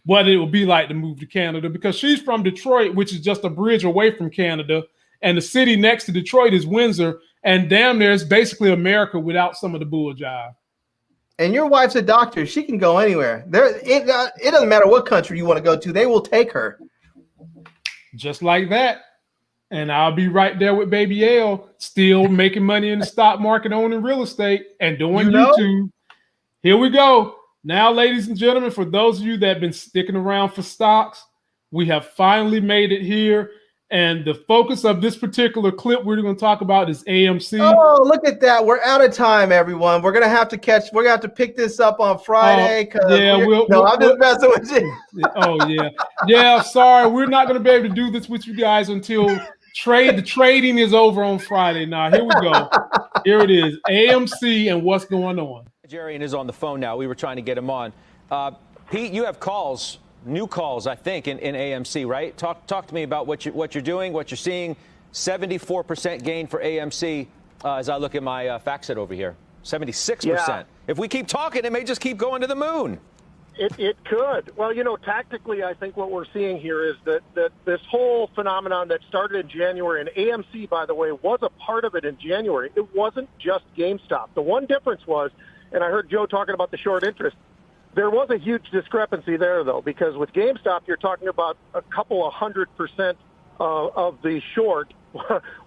what it will be like to move to Canada, because she's from Detroit, which is just a bridge away from Canada, and the city next to Detroit is Windsor. And damn near it's basically America without some of the bull jive. And your wife's a doctor. She can go anywhere. It doesn't matter what country you want to go to. They will take her. Just like that. And I'll be right there with Baby L, still making money in the stock market, owning real estate, and doing YouTube. Here we go. Now, ladies and gentlemen, for those of you that have been sticking around for stocks, we have finally made it here. And the focus of this particular clip we're going to talk about is AMC. Oh, look at that. We're out of time, everyone. We're going to have to pick this up on Friday. I'm just messing with you. Yeah, sorry. We're not going to be able to do this with you guys until the trading is over on Friday. Now, here we go. Here it is, AMC and what's going on. Jerry is on the phone now. We were trying to get him on. Pete, you have new calls, I think, in AMC, right? Talk to me about what you're doing, what you're seeing. 74% gain for AMC as I look at my fact set over here. 76%. Yeah. If we keep talking, it may just keep going to the moon. It could. Well, tactically, I think what we're seeing here is that this whole phenomenon that started in January, and AMC, by the way, was a part of it in January. It wasn't just GameStop. The one difference was, and I heard Joe talking about the short interest, there was a huge discrepancy there, though, because with GameStop, you're talking about a couple of 100% of the short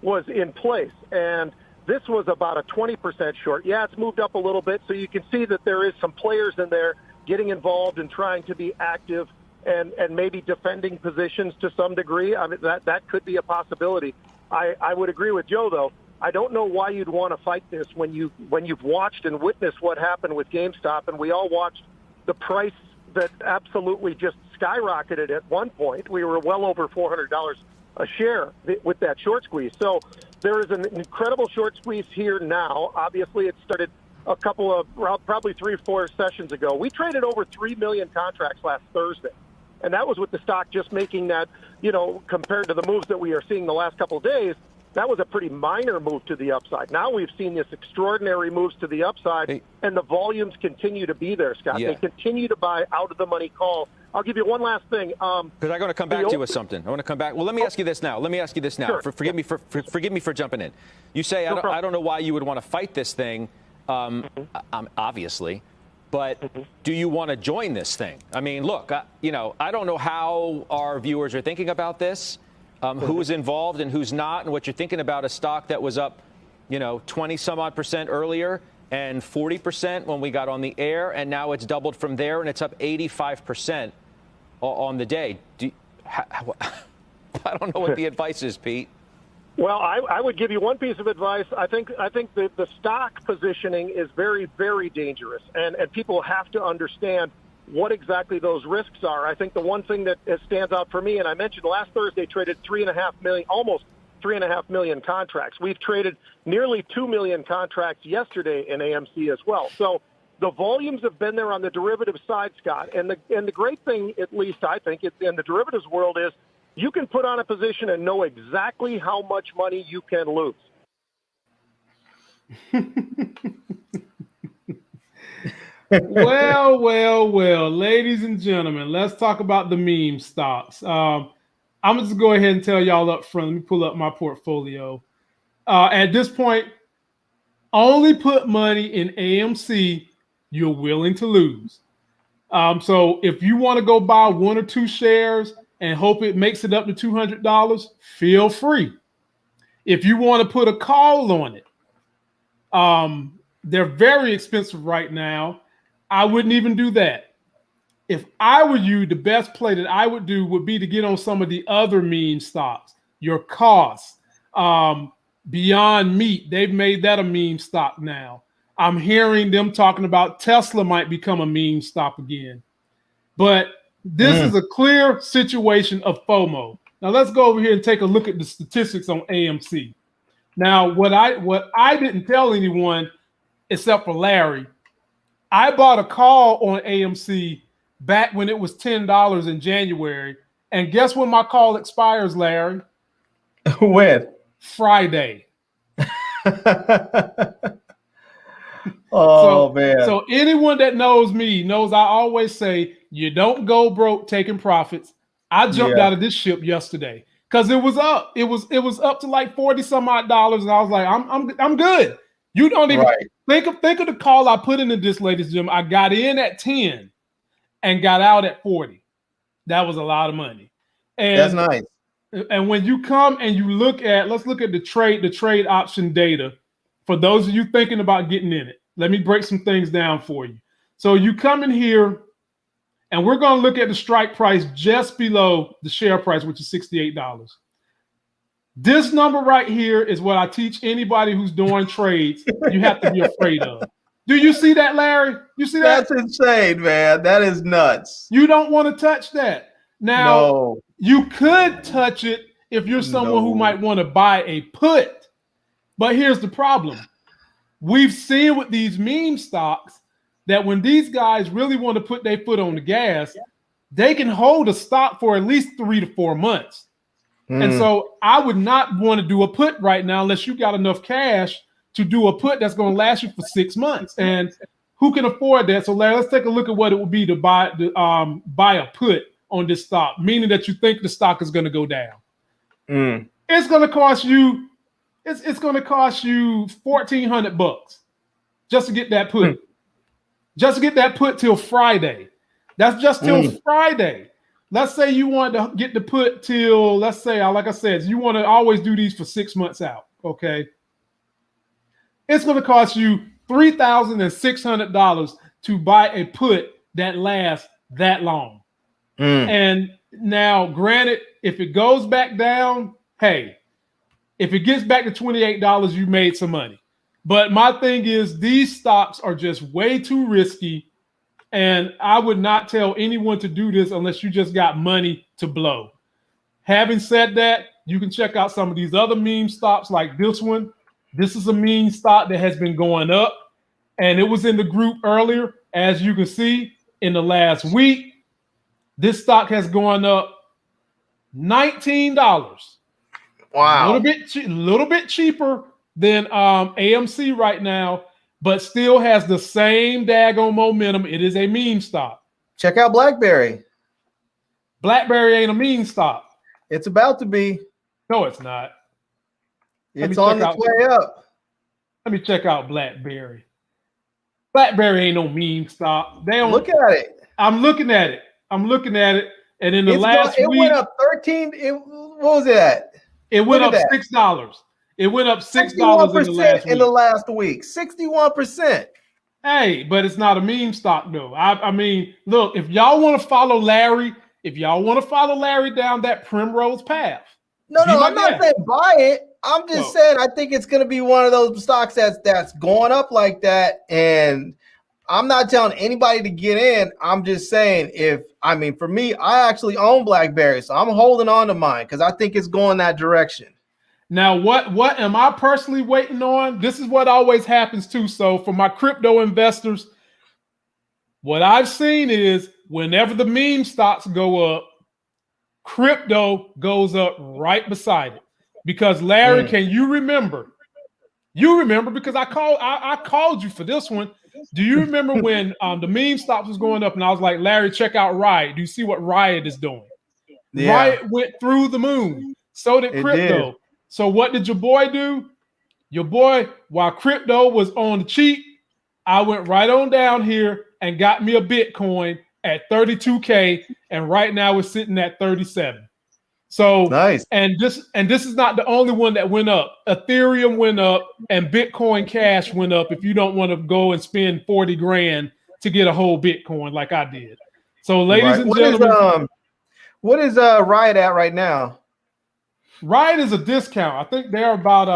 was in place. And this was about a 20% short. Yeah, it's moved up a little bit, so you can see that there is some players in there getting involved and trying to be active and maybe defending positions to some degree. I mean, that could be a possibility. I would agree with Joe, though. I don't know why you'd want to fight this when you've watched and witnessed what happened with GameStop, and we all watched the price that absolutely just skyrocketed at one point. We were well over $400 a share with that short squeeze. So there is an incredible short squeeze here now. Obviously, it started a couple of probably 3 or 4 sessions ago. We traded over 3 million contracts last Thursday. And that was with the stock just making that, compared to the moves that we are seeing the last couple of days, that was a pretty minor move to the upside. Now we've seen this extraordinary moves to the upside, and the volumes continue to be there, Scott. Yeah. They continue to buy out-of-the-money calls. I'll give you one last thing. Because I'm going to come back to you with something. I want to come back. Well, let me ask you this now. Sure. Forgive me for jumping in. You say, I don't know why you would want to fight this thing, obviously. But do you want to join this thing? I mean, look, I don't know how our viewers are thinking about this. Who's involved and who's not, and what you're thinking about a stock that was up, 20 some odd percent earlier and 40% when we got on the air, and now it's doubled from there and it's up 85% on the day. I don't know what the advice is, Pete. Well, I would give you one piece of advice. I think the stock positioning is very, very dangerous, and people have to understand what exactly those risks are. I think the one thing that stands out for me, and I mentioned last Thursday traded 3.5 million, almost 3.5 million contracts. We've traded nearly 2 million contracts yesterday in AMC as well. So the volumes have been there on the derivative side, Scott. And the great thing, at least I think, in the derivatives world is you can put on a position and know exactly how much money you can lose. Well, ladies and gentlemen, let's talk about the meme stocks. I'm going to just go ahead and tell y'all up front. Let me pull up my portfolio. At this point, only put money in AMC you're willing to lose. So if you want to go buy 1 or 2 shares and hope it makes it up to $200, feel free. If you want to put a call on it, they're very expensive right now. I wouldn't even do that. If I were you, the best play that I would do would be to get on some of the other meme stocks. Your costs, Beyond Meat, they've made that a meme stock now. I'm hearing them talking about Tesla might become a meme stock again. But this is a clear situation of FOMO. Now let's go over here and take a look at the statistics on AMC. Now, what I didn't tell anyone except for Larry, I bought a call on AMC back when it was $10 in January. And guess when my call expires, Larry? When? Friday. Man. So anyone that knows me knows I always say, you don't go broke taking profits. I jumped out of this ship yesterday because it was up. It was up to like 40 some odd dollars. And I was like, I'm good. You don't even think of the call I put into this, ladies and gentlemen. I got in at 10 and got out at 40. That was a lot of money. And that's nice. And when you come and you let's look at the trade option data for those of you thinking about getting in it. Let me break some things down for you. So you come in here, and we're going to look at the strike price just below the share price, which is $68. This number right here is what I teach anybody who's doing trades you have to be afraid of. Do you see that, Larry? You see that? That's insane, man. That is nuts. You don't want to touch that. Now, you could touch it if you're someone who might want to buy a put. But here's the problem. We've seen with these meme stocks that when these guys really want to put their foot on the gas, they can hold a stock for at least 3 to 4 months. And so I would not want to do a put right now unless you got enough cash to do a put that's going to last you for 6 months. And who can afford that? So Larry, let's take a look at what it would be to buy a put on this stock, meaning that you think the stock is going to go down. It's going to cost you, it's going to cost you $1,400 just to get that put. Just to get that put till Friday. That's just till Friday. Let's say you want to get the put till, let's say, like I said, you want to always do these for 6 months out, okay? It's going to cost you $3,600 to buy a put that lasts that long. And now, granted, if it goes back down, hey, if it gets back to $28, you made some money. But my thing is these stocks are just way too risky, and I would not tell anyone to do this unless you just got money to blow. Having said that, you can check out some of these other meme stocks like this one. This is a meme stock that has been going up, and it was in the group earlier. As you can see, in the last week, this stock has gone up $19. Wow. A little bit cheaper than AMC right now, but still has the same daggone momentum. It is a meme stock. Check out BlackBerry. BlackBerry ain't a meme stock. It's about to be. No, it's not. It's on its way up. Let me check out BlackBerry. BlackBerry ain't no meme stock. They don't look at it. I'm looking at it. And in the last week, it went up 13. What was it at? It went up $6. It went up $6 in the last week. 61%. Hey, but it's not a meme stock though. I mean, look, if y'all want to follow Larry, down that primrose path. No, I'm not saying buy it. I'm just saying I think it's going to be one of those stocks that's going up like that. And I'm not telling anybody to get in. I'm just saying for me, I actually own BlackBerry, so I'm holding on to mine because I think it's going that direction. Now, what am I personally waiting on? This is what always happens too. So for my crypto investors, what I've seen is whenever the meme stocks go up, crypto goes up right beside it. Because Larry, can you remember? You remember because I called you for this one. Do you remember when the meme stocks was going up and I was like, Larry, check out Riot. Do you see what Riot is doing? Yeah. Riot went through the moon. So did crypto. Did. So what did your boy do? Your boy, while crypto was on the cheap, I went right on down here and got me a Bitcoin at 32K, and right now it's sitting at 37. So nice. And this is not the only one that went up. Ethereum went up and Bitcoin Cash went up if you don't want to go and spend 40 grand to get a whole Bitcoin like I did. So ladies and gentlemen, what is Riot at right now? Riot is a discount. I think they're about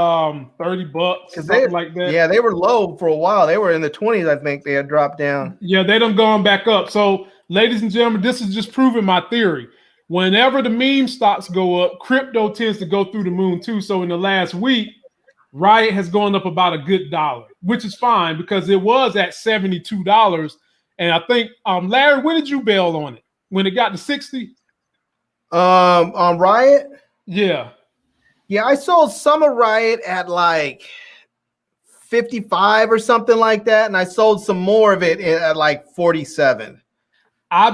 $30, something like that. Yeah, they were low for a while. They were in the 20s, I think. They had dropped down. Yeah, they done gone back up. So, ladies and gentlemen, this is just proving my theory. Whenever the meme stocks go up, crypto tends to go through the moon too. So in the last week, Riot has gone up about a good $1, which is fine because it was at $72. And I think, Larry, when did you bail on it? When it got to 60? On Riot? Yeah. Yeah, I sold some of Riot at like 55 or something like that, and I sold some more of it at like 47. I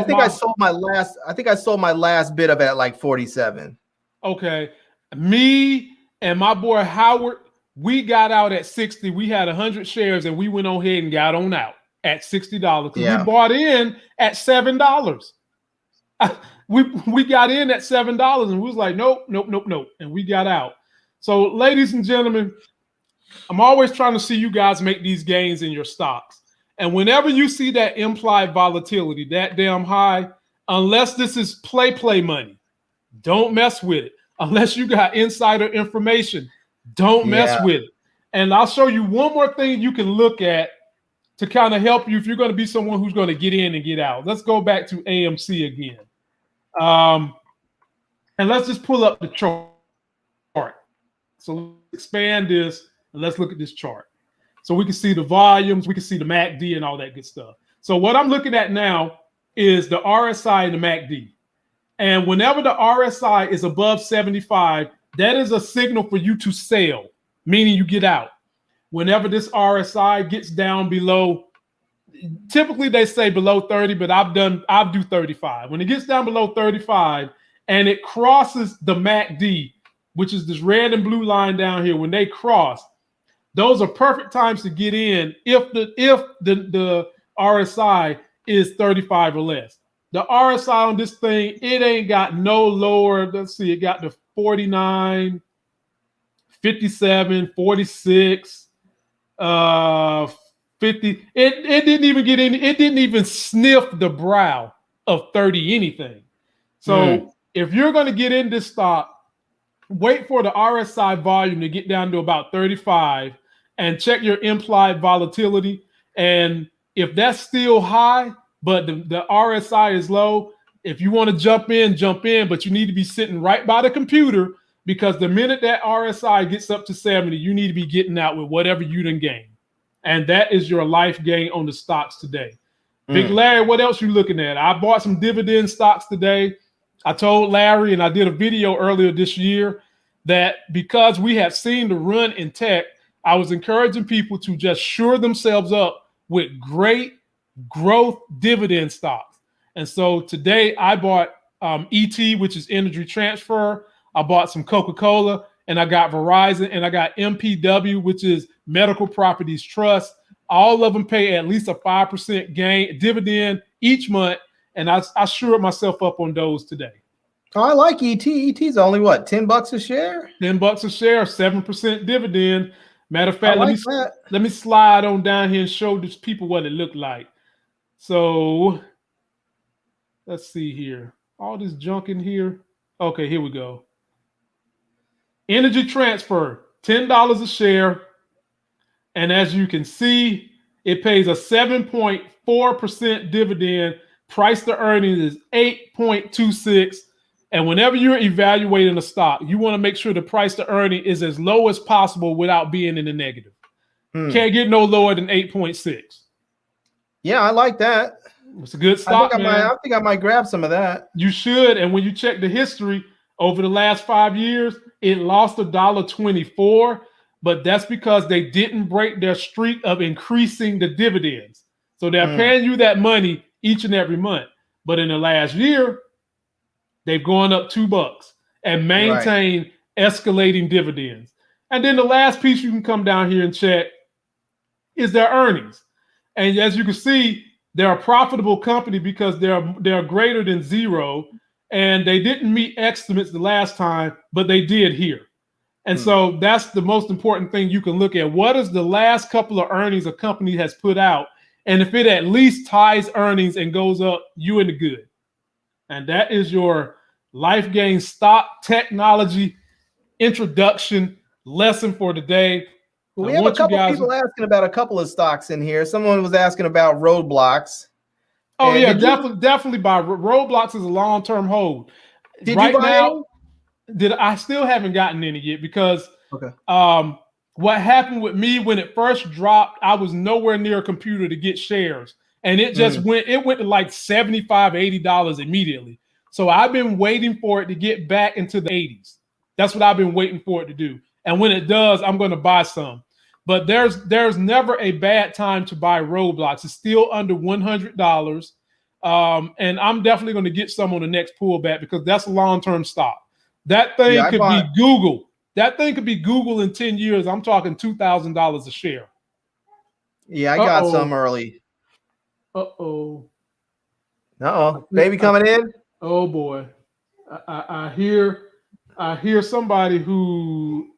think I sold my last bit of it at like 47. Okay. Me and my boy Howard, we got out at 60. We had 100 shares and we went on ahead and got on out at $60. Yeah. We bought in at $7. We got in at $7 and we was like, nope. And we got out. So ladies and gentlemen, I'm always trying to see you guys make these gains in your stocks. And whenever you see that implied volatility that damn high, unless this is play money, don't mess with it. Unless you got insider information, don't mess with it. And I'll show you one more thing you can look at to kind of help you if you're going to be someone who's going to get in and get out. Let's go back to AMC again. And let's just pull up the chart. So let's expand this and let's look at this chart. So we can see the volumes, we can see the MACD and all that good stuff. So what I'm looking at now is the RSI and the MACD. And whenever the RSI is above 75, that is a signal for you to sell, meaning you get out. Whenever this RSI gets down below, typically they say below 30, but I'll do 35. When it gets down below 35 and it crosses the MACD, which is this red and blue line down here, when they cross, those are perfect times to get in if the RSI is 35 or less. The RSI on this thing, it ain't got no lower. Let's see, it got to 49, 57, 46, 50. It didn't even get in. It didn't even sniff the brow of 30 anything. So if you're going to get in this stock, wait for the RSI volume to get down to about 35 and check your implied volatility. And if that's still high, but the RSI is low, if you want to jump in, but you need to be sitting right by the computer, because the minute that RSI gets up to 70, you need to be getting out with whatever you done gained. And that is your life gain on the stocks today. Big Larry, what else you looking at? I bought some dividend stocks today. I told Larry, and I did a video earlier this year, that because we have seen the run in tech, I was encouraging people to just shore themselves up with great growth dividend stocks. And so today I bought ET, which is Energy Transfer. I bought some Coca-Cola, and I got Verizon, and I got MPW, which is Medical Properties Trust. All of them pay at least a 5% gain dividend each month, and I shored myself up on those today. Oh, I like ET. ET's only what, $10 a share? $10 a share, 7% dividend. Matter of fact, like let me slide on down here and show these people what it looked like. So let's see here. All this junk in here. Okay, here we go. Energy Transfer, $10 a share. And as you can see, it pays a 7.4% dividend. Price to earnings is 8.26. And whenever you're evaluating a stock, you want to make sure the price to earning is as low as possible without being in the negative. Can't get no lower than 8.6. Yeah, I like that. It's a good stock, I think I might grab some of that. You should. And when you check the history over the last 5 years, it lost $1.24. But that's because they didn't break their streak of increasing the dividends. So they're paying you that money each and every month. But in the last year, they've gone up $2 and maintain escalating dividends. And then the last piece you can come down here and check is their earnings. And as you can see, they're a profitable company because they're greater than zero. And they didn't meet estimates the last time, but they did here. And so that's the most important thing you can look at. What is the last couple of earnings a company has put out? And if it at least ties earnings and goes up, you in the good. And that is your life gain stock technology introduction lesson for today. We have a couple people asking about a couple of stocks in here. Someone was asking about Roblox. Oh, and yeah, definitely buy. Roblox is a long-term hold. Did you buy any? I still haven't gotten any yet because what happened with me when it first dropped, I was nowhere near a computer to get shares. And it just went to like $75, $80 immediately. So I've been waiting for it to get back into the 80s. That's what I've been waiting for it to do. And when it does, I'm going to buy some. But there's never a bad time to buy Roblox. It's still under $100. And I'm definitely going to get some on the next pullback because that's a long-term stock. That thing could be Google. That thing could be Google in 10 years. I'm talking $2,000 a share. Yeah, I got some early. Uh-oh. Baby coming in? Oh, boy. I hear somebody who,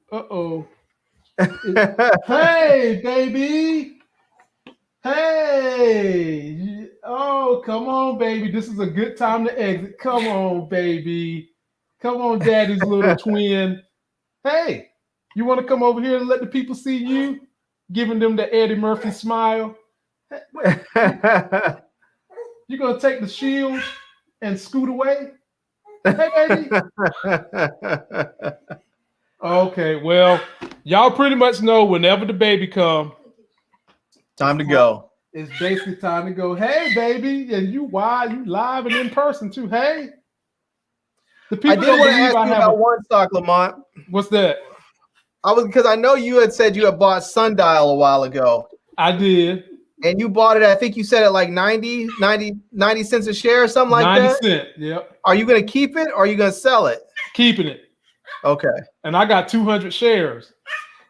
hey, baby. Hey, oh, come on, baby. This is a good time to exit. Come on, baby. Come on, daddy's little twin. Hey, you want to come over here and let the people see you? Giving them the Eddie Murphy smile. You gonna take the shield and scoot away? Hey, baby. Okay, well, y'all pretty much know whenever the baby come, time to go. It's basically time to go. Hey, baby, and you live and in person too. Hey, the people I did want to ask you have about one stock, Lamont. What's that? Because I know you had said you had bought Sundial a while ago. I did. And you bought it, I think you said at like 90 cents a share or something like 90 that? 90 cents, yep. Are you going to keep it or are you going to sell it? Keeping it. Okay. And I got 200 shares.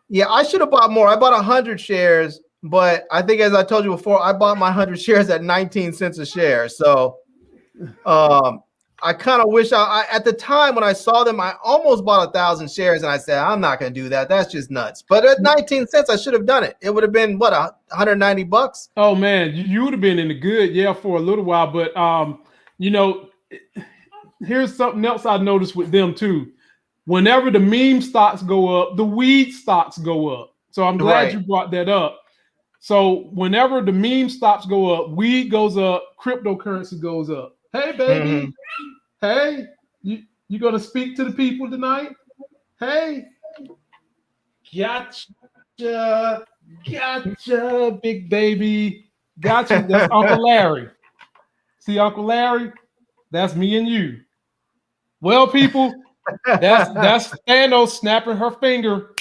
Yeah, I should have bought more. I bought 100 shares, but I think as I told you before, I bought my 100 shares at 19 cents a share. So I kind of wish I at the time when I saw them, I almost bought 1,000 shares and I said, I'm not going to do that. That's just nuts. But at 19 cents, I should have done it. It would have been what, $190? Oh man, you would have been in the good, yeah, for a little while. But you know, here's something else I noticed with them too. Whenever the meme stocks go up, the weed stocks go up. So I'm glad you brought that up. So whenever the meme stocks go up, weed goes up, cryptocurrency goes up. Hey, baby. Hey, you gonna speak to the people tonight? Hey, gotcha, big baby, gotcha. That's Uncle Larry. See, Uncle Larry, that's me and you. Well, people, that's Thanos snapping her finger,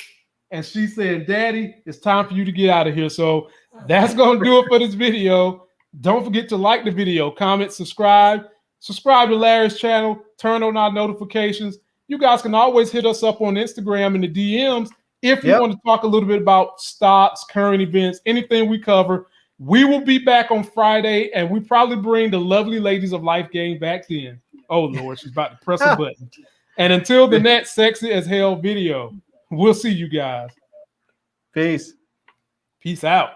and she said, "Daddy, it's time for you to get out of here." So that's gonna do it for this video. Don't forget to like the video, comment, subscribe. Subscribe to Larry's channel, turn on our notifications. You guys can always hit us up on Instagram in the DMs if you want to talk a little bit about stocks, current events, anything we cover. We will be back on Friday, and we probably bring the lovely ladies of Life Game back then. Oh, Lord, she's about to press a button. And until the next Sexy as Hell video, we'll see you guys. Peace. Peace out.